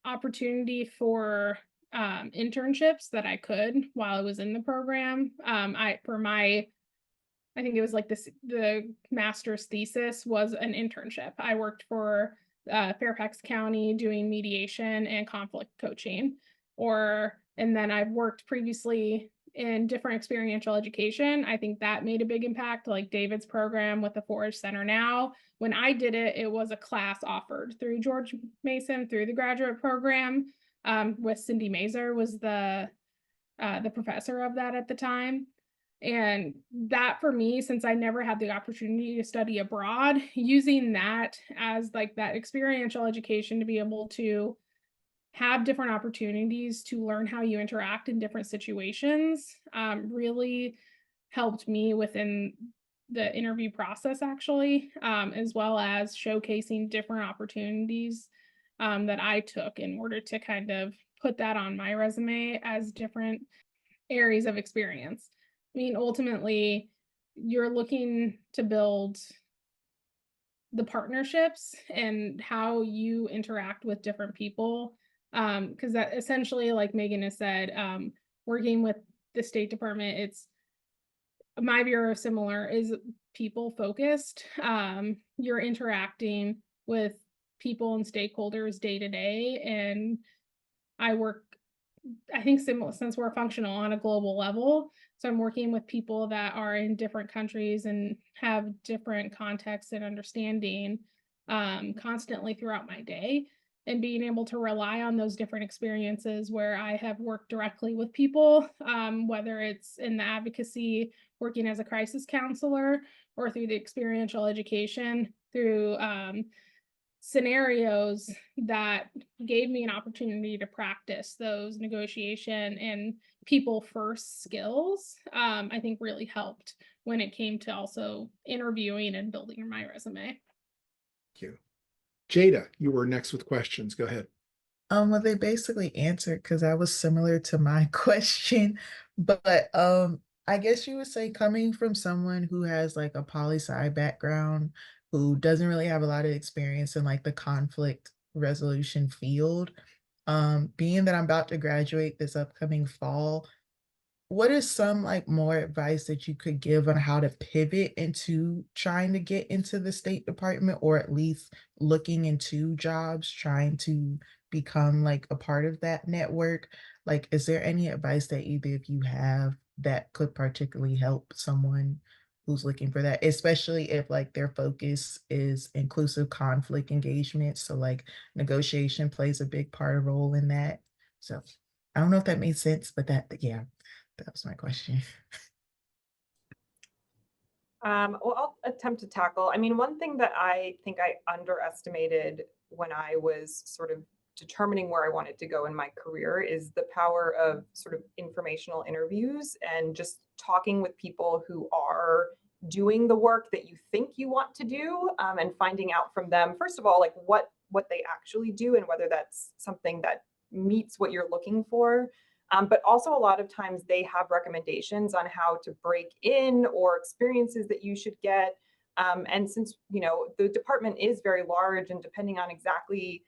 opportunity for internships that I could while I was in the program. I think it was like the master's thesis was an internship. I worked for Fairfax County doing mediation and conflict coaching, and then I've worked previously in different experiential education. I think that made a big impact, like David's program with the Forage Center now. When I did it, it was a class offered through George Mason through the graduate program, with Cindy Mazer was the professor of that at the time. And that for me, since I never had the opportunity to study abroad, using that as like that experiential education to be able to have different opportunities to learn how you interact in different situations, really helped me within the interview process, actually, as well as showcasing different opportunities that I took in order to kind of put that on my resume as different areas of experience. I mean, ultimately, you're looking to build the partnerships and how you interact with different people. Because that essentially, like Megan has said, working with the State Department, it's my bureau similar is people focused. You're interacting with people and stakeholders day to day, and I think similar since we're functional on a global level. So I'm working with people that are in different countries and have different contexts and understanding, constantly throughout my day, and being able to rely on those different experiences where I have worked directly with people, whether it's in the advocacy, working as a crisis counselor, or through the experiential education, through scenarios that gave me an opportunity to practice those negotiation and people first skills, I think really helped when it came to also interviewing and building my resume. Thank you. Jada, you were next with questions. Go ahead. Well, they basically answered because that was similar to my question. But I guess you would say coming from someone who has like a poli-sci background, who doesn't really have a lot of experience in like the conflict resolution field, being that I'm about to graduate this upcoming fall, what is some like more advice that you could give on how to pivot into trying to get into the State Department, or at least looking into jobs, trying to become like a part of that network? Like, is there any advice that either of you have that could particularly help someone who's looking for that, especially if like their focus is inclusive conflict engagement? So like negotiation plays a big part of role in that. So I don't know if that made sense, but yeah. That was my question. Well, I'll attempt to tackle. I mean, one thing that I think I underestimated when I was sort of determining where I wanted to go in my career is the power of sort of informational interviews and just talking with people who are doing the work that you think you want to do, and finding out from them, first of all, like what they actually do and whether that's something that meets what you're looking for. But also a lot of times they have recommendations on how to break in or experiences that you should get. And since, the department is very large, and depending on exactly,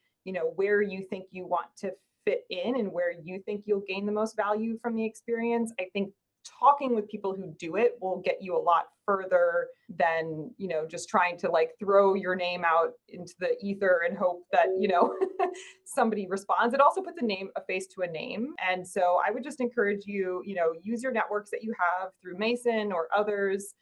where you think you want to fit in and where you think you'll gain the most value from the experience, I think talking with people who do it will get you a lot further than, just trying to like throw your name out into the ether and hope that, somebody responds. It also puts a face to a name. And so I would just encourage you, use your networks that you have through Mason or others.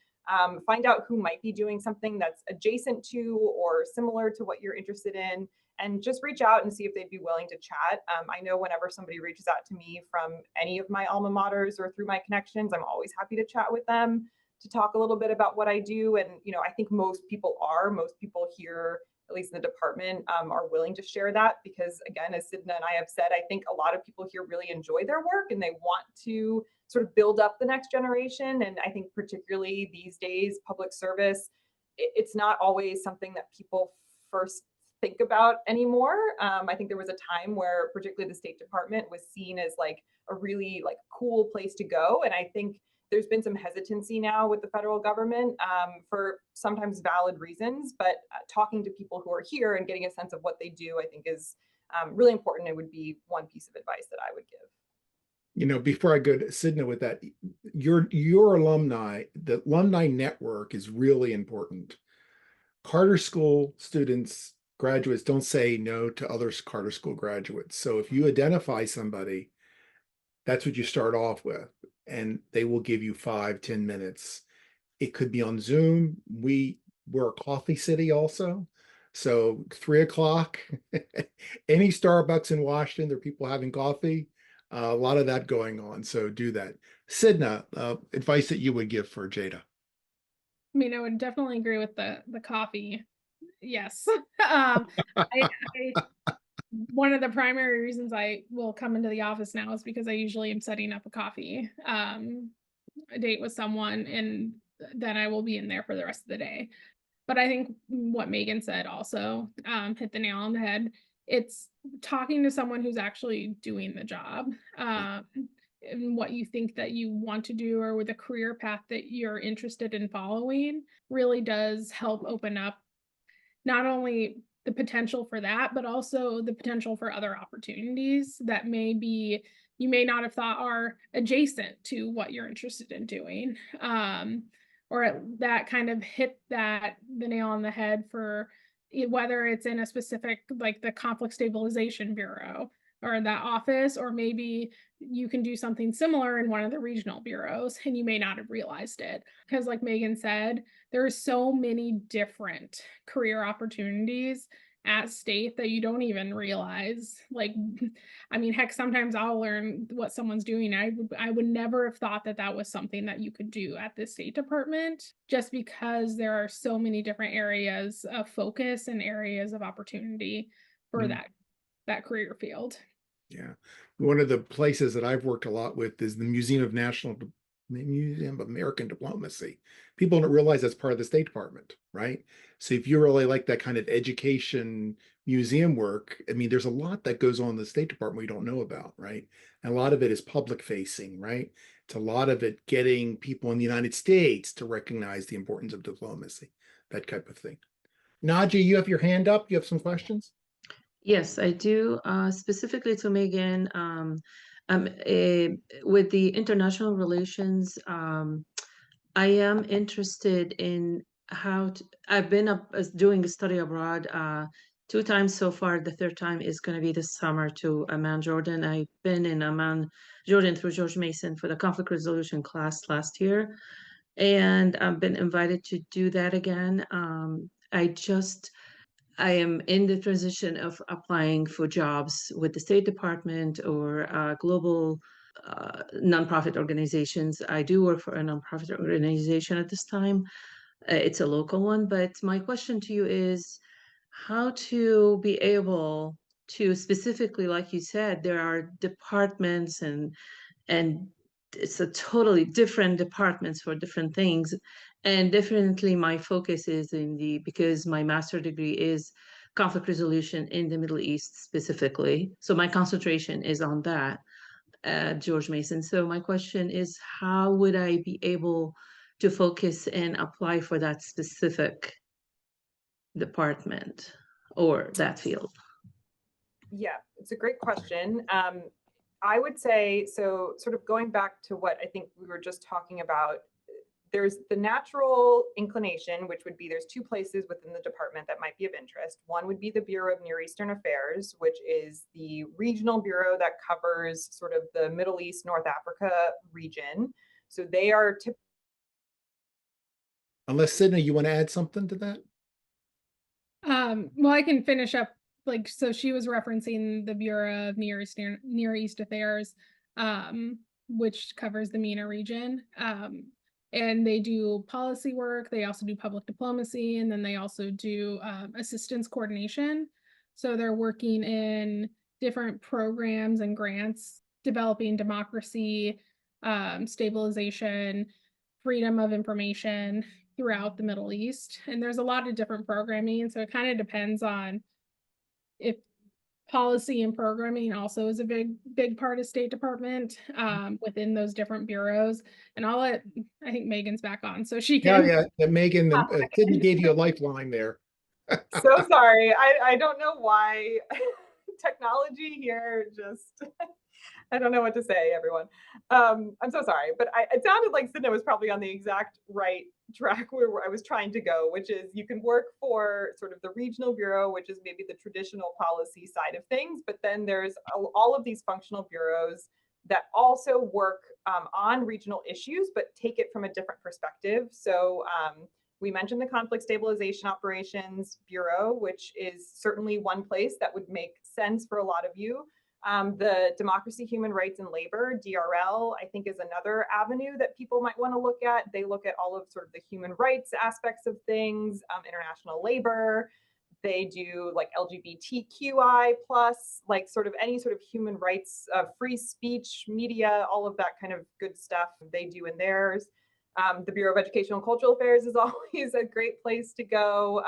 Find out who might be doing something that's adjacent to or similar to what you're interested in, and just reach out and see if they'd be willing to chat. I know whenever somebody reaches out to me from any of my alma maters or through my connections, I'm always happy to chat with them to talk a little bit about what I do. And, I think most people here, at least in the department, are willing to share that because, again, as Sydna and I have said, I think a lot of people here really enjoy their work and they want to sort of build up the next generation. And I think particularly these days, public service, it's not always something that people first think about anymore. I think there was a time where particularly the State Department was seen as like a really like cool place to go. And I think there's been some hesitancy now with the federal government for sometimes valid reasons, but talking to people who are here and getting a sense of what they do, I think is really important. It would be one piece of advice that I would give. Before I go to Sydna with that, your alumni, the alumni network is really important. Carter School students, graduates don't say no to other Carter School graduates. So if you identify somebody, that's what you start off with, and they will give you 5-10 minutes. It could be on Zoom. We're a coffee city also. So 3 o'clock, any Starbucks in Washington, there are people having coffee. A lot of that going on. So do that. Sydna, advice that you would give for Jada. I mean, I would definitely agree with the coffee. Yes. One of the primary reasons I will come into the office now is because I usually am setting up a coffee date with someone, and then I will be in there for the rest of the day. But I think what Megan said also hit the nail on the head. It's talking to someone who's actually doing the job, and what you think that you want to do, or with a career path that you're interested in following, really does help open up not only the potential for that, but also the potential for other opportunities that you may not have thought are adjacent to what you're interested in doing. Or that kind of hit the nail on the head for whether it's in a specific, like the Conflict Stabilization Bureau or that office, or maybe you can do something similar in one of the regional bureaus and you may not have realized it. Because like Megan said, there are so many different career opportunities at state that you don't even realize. Like, I mean, heck, sometimes I'll learn what someone's doing. I would never have thought that was something that you could do at the State Department, just because there are so many different areas of focus and areas of opportunity for that career field. Yeah. One of the places that I've worked a lot with is the Museum of American Diplomacy. People don't realize that's part of the State Department, right? So if you really like that kind of education museum work, I mean, there's a lot that goes on in the State Department we don't know about, right? And a lot of it is public facing, right? It's a lot of it getting people in the United States to recognize the importance of diplomacy, that type of thing. Naji, you have your hand up. You have some questions? Yes, I do. Specifically to Megan, with the international relations, I am interested in I've been doing a study abroad 2 times so far. The 3rd time is going to be this summer to Amman, Jordan. I've been in Amman, Jordan through George Mason for the conflict resolution class last year, and I've been invited to do that again. I am in the transition of applying for jobs with the State Department or global nonprofit organizations. I do work for a nonprofit organization at this time. It's a local one, but my question to you is how to be able to specifically, like you said, there are departments and it's a totally different departments for different things. And definitely my focus is because my master's degree is conflict resolution in the Middle East specifically. So my concentration is on that at George Mason. So my question is, how would I be able to focus and apply for that specific department or that field? Yeah, it's a great question. I would say, so sort of going back to what I think we were just talking about, there's the natural inclination, which would be there's 2 places within the department that might be of interest. One would be the Bureau of Near Eastern Affairs, which is the regional bureau that covers sort of the Middle East, North Africa region. So they are Unless Sydney, you want to add something to that? Well, I can finish up like, so she was referencing the Bureau of Near East Affairs, which covers the MENA region. And they do policy work. They also do public diplomacy, and then they also do assistance coordination. So they're working in different programs and grants, developing democracy, stabilization, freedom of information throughout the Middle East. And there's a lot of different programming. So it kind of depends on if policy and programming also is a big part of State Department within those different bureaus. And I think Megan's back on, so she Yeah, can. yeah, Megan, Sydney gave you a lifeline there. So sorry. I don't know why technology here just, I don't know what to say, everyone. I'm so sorry, but it sounded like Sydna was probably on the exact right track where I was trying to go, which is you can work for sort of the regional bureau, which is maybe the traditional policy side of things, but then there's all of these functional bureaus that also work on regional issues, but take it from a different perspective. So we mentioned the Conflict Stabilization Operations Bureau, which is certainly one place that would make sense for a lot of you. The Democracy, Human Rights, and Labor, DRL, I think is another avenue that people might want to look at. They look at all of sort of the human rights aspects of things, international labor. They do like LGBTQI plus, like sort of any sort of human rights, free speech, media, all of that kind of good stuff they do in theirs. The Bureau of Educational and Cultural Affairs is always a great place to go.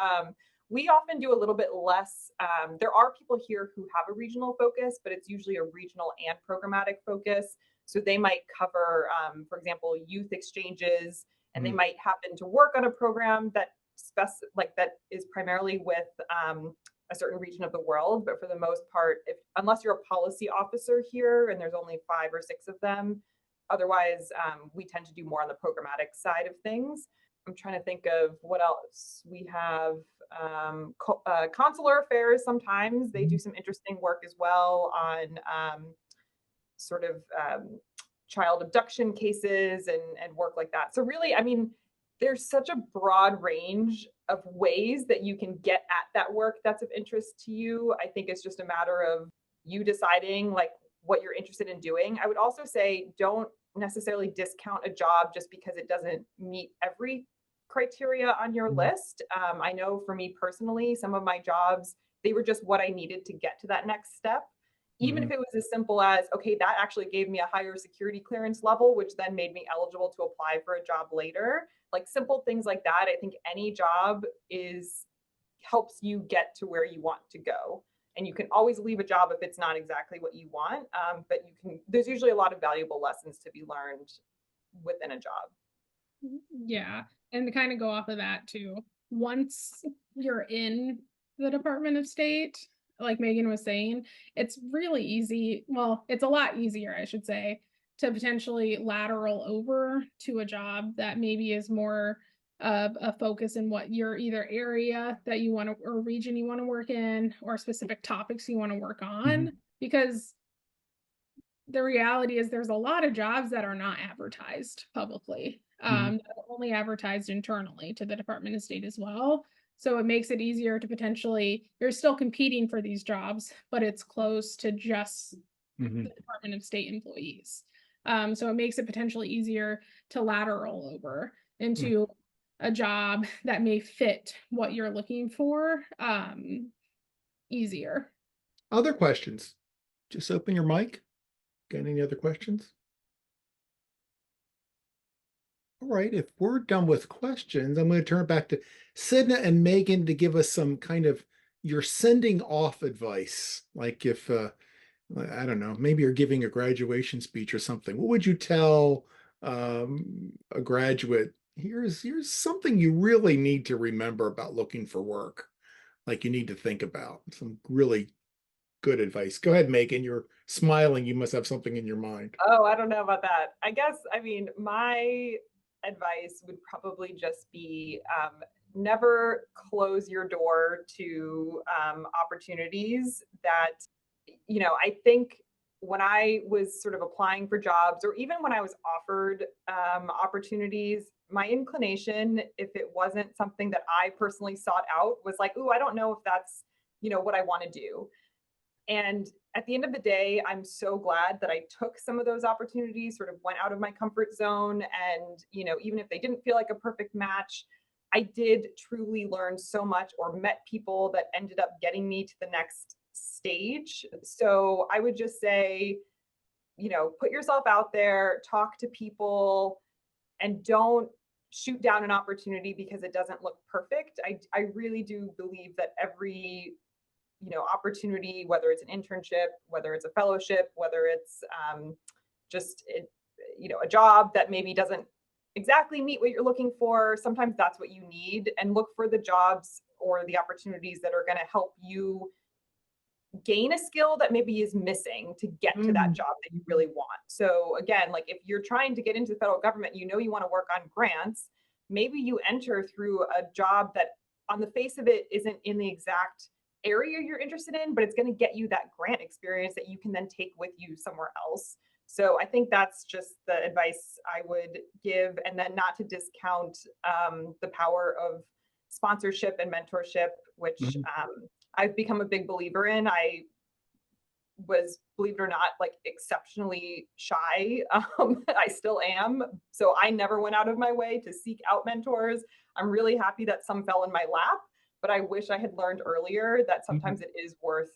We often do a little bit less. There are people here who have a regional focus, but it's usually a regional and programmatic focus. So they might cover, for example, youth exchanges, and they might happen to work on a program that that is primarily with a certain region of the world. But for the most part, unless you're a policy officer here, and there's only 5 or 6 of them, otherwise we tend to do more on the programmatic side of things. I'm trying to think of what else we have. Consular affairs, sometimes they do some interesting work as well on sort of child abduction cases and work like that. So really, I mean, there's such a broad range of ways that you can get at that work that's of interest to you. I think it's just a matter of you deciding like what you're interested in doing. I would also say don't necessarily discount a job just because it doesn't meet every criteria on your list. I know for me personally, some of my jobs, they were just what I needed to get to that next step. Even if it was as simple as, okay, that actually gave me a higher security clearance level, which then made me eligible to apply for a job later. Like simple things like that. I think any job helps you get to where you want to go. And you can always leave a job if it's not exactly what you want. But there's usually a lot of valuable lessons to be learned within a job. Yeah. And to kind of go off of that too, once you're in the Department of State, like Megan was saying, it's really easy. Well, it's a lot easier, I should say, to potentially lateral over to a job that maybe is more of a focus in what your either area that you want to, or region you want to work in, or specific topics you want to work on. Because the reality is there's a lot of jobs that are not advertised publicly. That are only advertised internally to the Department of State as well. So it makes it easier to potentially, you're still competing for these jobs, but it's close to just the Department of State employees. So it makes it potentially easier to lateral over into a job that may fit what you're looking for easier. Other questions? Just open your mic. Got any other questions? All right, if we're done with questions, I'm going to turn it back to Sydna and Megan to give us some kind of your sending off advice. Like if, I don't know, maybe you're giving a graduation speech or something. What would you tell a graduate? Here's something you really need to remember about looking for work. Like you need to think about some really good advice. Go ahead, Megan. You're smiling. You must have something in your mind. Oh, I don't know about that. I guess, I mean, my advice would probably just be never close your door to opportunities that, you know, I think when I was sort of applying for jobs, or even when I was offered opportunities, my inclination, if it wasn't something that I personally sought out, was like, ooh, I don't know if that's what I want to do. And at the end of the day, I'm so glad that I took some of those opportunities, sort of went out of my comfort zone. And, even if they didn't feel like a perfect match, I did truly learn so much, or met people that ended up getting me to the next stage. So I would just say, put yourself out there, talk to people, and don't shoot down an opportunity because it doesn't look perfect. I really do believe that every opportunity, whether it's an internship, whether it's a fellowship, whether it's just a job that maybe doesn't exactly meet what you're looking for, sometimes that's what you need. And look for the jobs or the opportunities that are going to help you gain a skill that maybe is missing to get to that job that you really want. So again, like if you're trying to get into the federal government, you want to work on grants, maybe you enter through a job that on the face of it isn't in the exact area you're interested in, but it's going to get you that grant experience that you can then take with you somewhere else. So I think that's just the advice I would give, and then not to discount the power of sponsorship and mentorship, which I've become a big believer in. I was, believe it or not, like exceptionally shy. I still am. So I never went out of my way to seek out mentors. I'm really happy that some fell in my lap, but I wish I had learned earlier that sometimes it is worth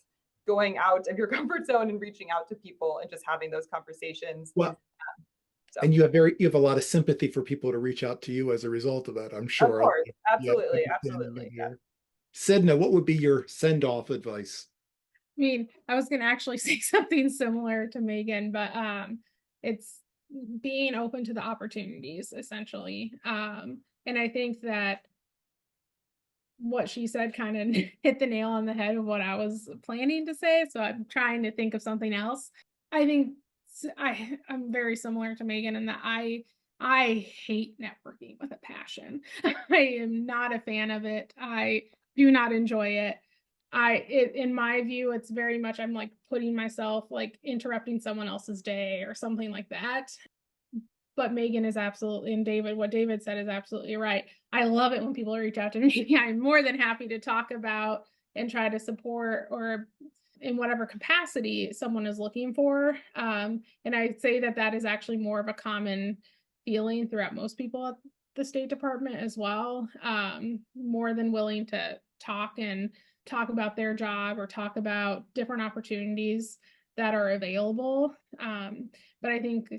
going out of your comfort zone and reaching out to people and just having those conversations. Well, and you have a lot of sympathy for people to reach out to you as a result of that, I'm sure. Of course, Yeah, absolutely, absolutely. Yeah. Sydna, what would be your send-off advice? I mean, I was going to actually say something similar to Megan, but it's being open to the opportunities, essentially. And I think that what she said kind of hit the nail on the head of what I was planning to say. So I'm trying to think of something else. I think I'm very similar to Megan in that I hate networking with a passion. I am not a fan of it. I do not enjoy it. In my view, it's very much, I'm like putting myself, like interrupting someone else's day or something like that. But Megan is absolutely, and what David said is absolutely right. I love it when people reach out to me. I'm more than happy to talk about and try to support, or in whatever capacity someone is looking for. And I'd say that is actually more of a common feeling throughout most people at the State Department as well. More than willing to talk about their job or talk about different opportunities that are available. But I think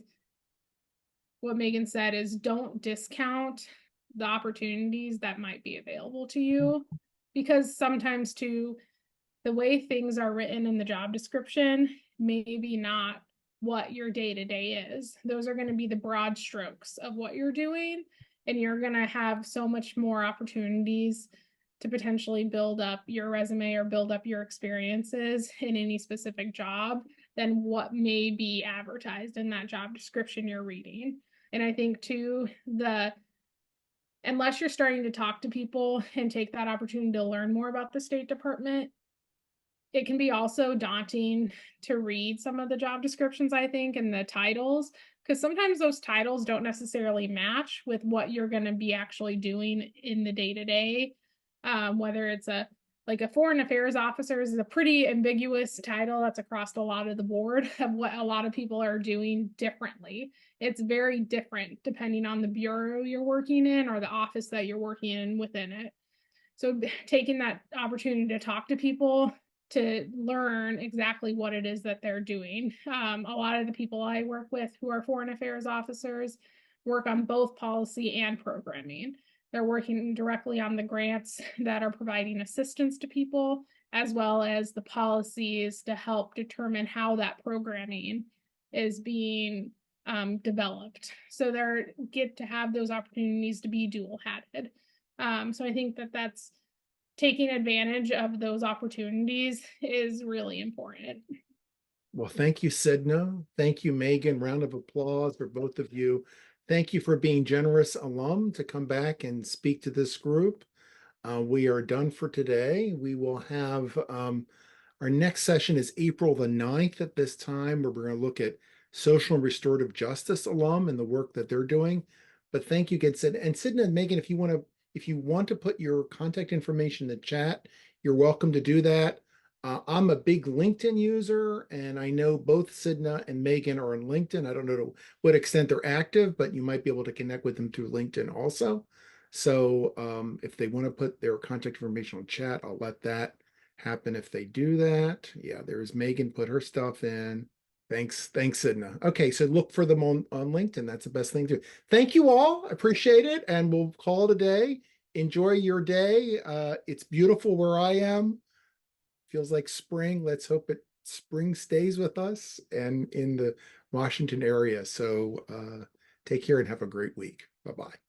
what Megan said is, don't discount the opportunities that might be available to you, because sometimes too, the way things are written in the job description, maybe not what your day-to-day is. Those are going to be the broad strokes of what you're doing, and you're going to have so much more opportunities to potentially build up your resume or build up your experiences in any specific job than what may be advertised in that job description you're reading. And I think too, unless you're starting to talk to people and take that opportunity to learn more about the State Department, it can be also daunting to read some of the job descriptions, I think, and the titles, because sometimes those titles don't necessarily match with what you're going to be actually doing in the day-to-day. Whether it's a foreign affairs officer is a pretty ambiguous title that's across a lot of the board of what a lot of people are doing differently. It's very different depending on the bureau you're working in or the office that you're working in within it. So taking that opportunity to talk to people to learn exactly what it is that they're doing. A lot of the people I work with who are foreign affairs officers work on both policy and programming. They're working directly on the grants that are providing assistance to people, as well as the policies to help determine how that programming is being developed. So they get to have those opportunities to be dual-hatted. So I think that's taking advantage of those opportunities is really important. Well, thank you, Sydna. Thank you, Megan. Round of applause for both of you. Thank you for being generous alum to come back and speak to this group. We are done for today. We will have our next session is April the 9th at this time, where we're going to look at social and restorative justice alum and the work that they're doing. But thank you again, Sydna. And Sydna and Megan, if you want to put your contact information in the chat, you're welcome to do that. I'm a big LinkedIn user, and I know both Sydna and Megan are on LinkedIn. I don't know to what extent they're active, but you might be able to connect with them through LinkedIn also. So if they want to put their contact information on chat, I'll let that happen if they do that. Yeah, there's Megan put her stuff in. Thanks, Sydna. Okay, so look for them on LinkedIn. That's the best thing to do. Thank you all. I appreciate it, and we'll call it a day. Enjoy your day. It's beautiful where I am. Feels like spring. Let's hope spring stays with us and in the Washington area. So take care and have a great week. Bye-bye.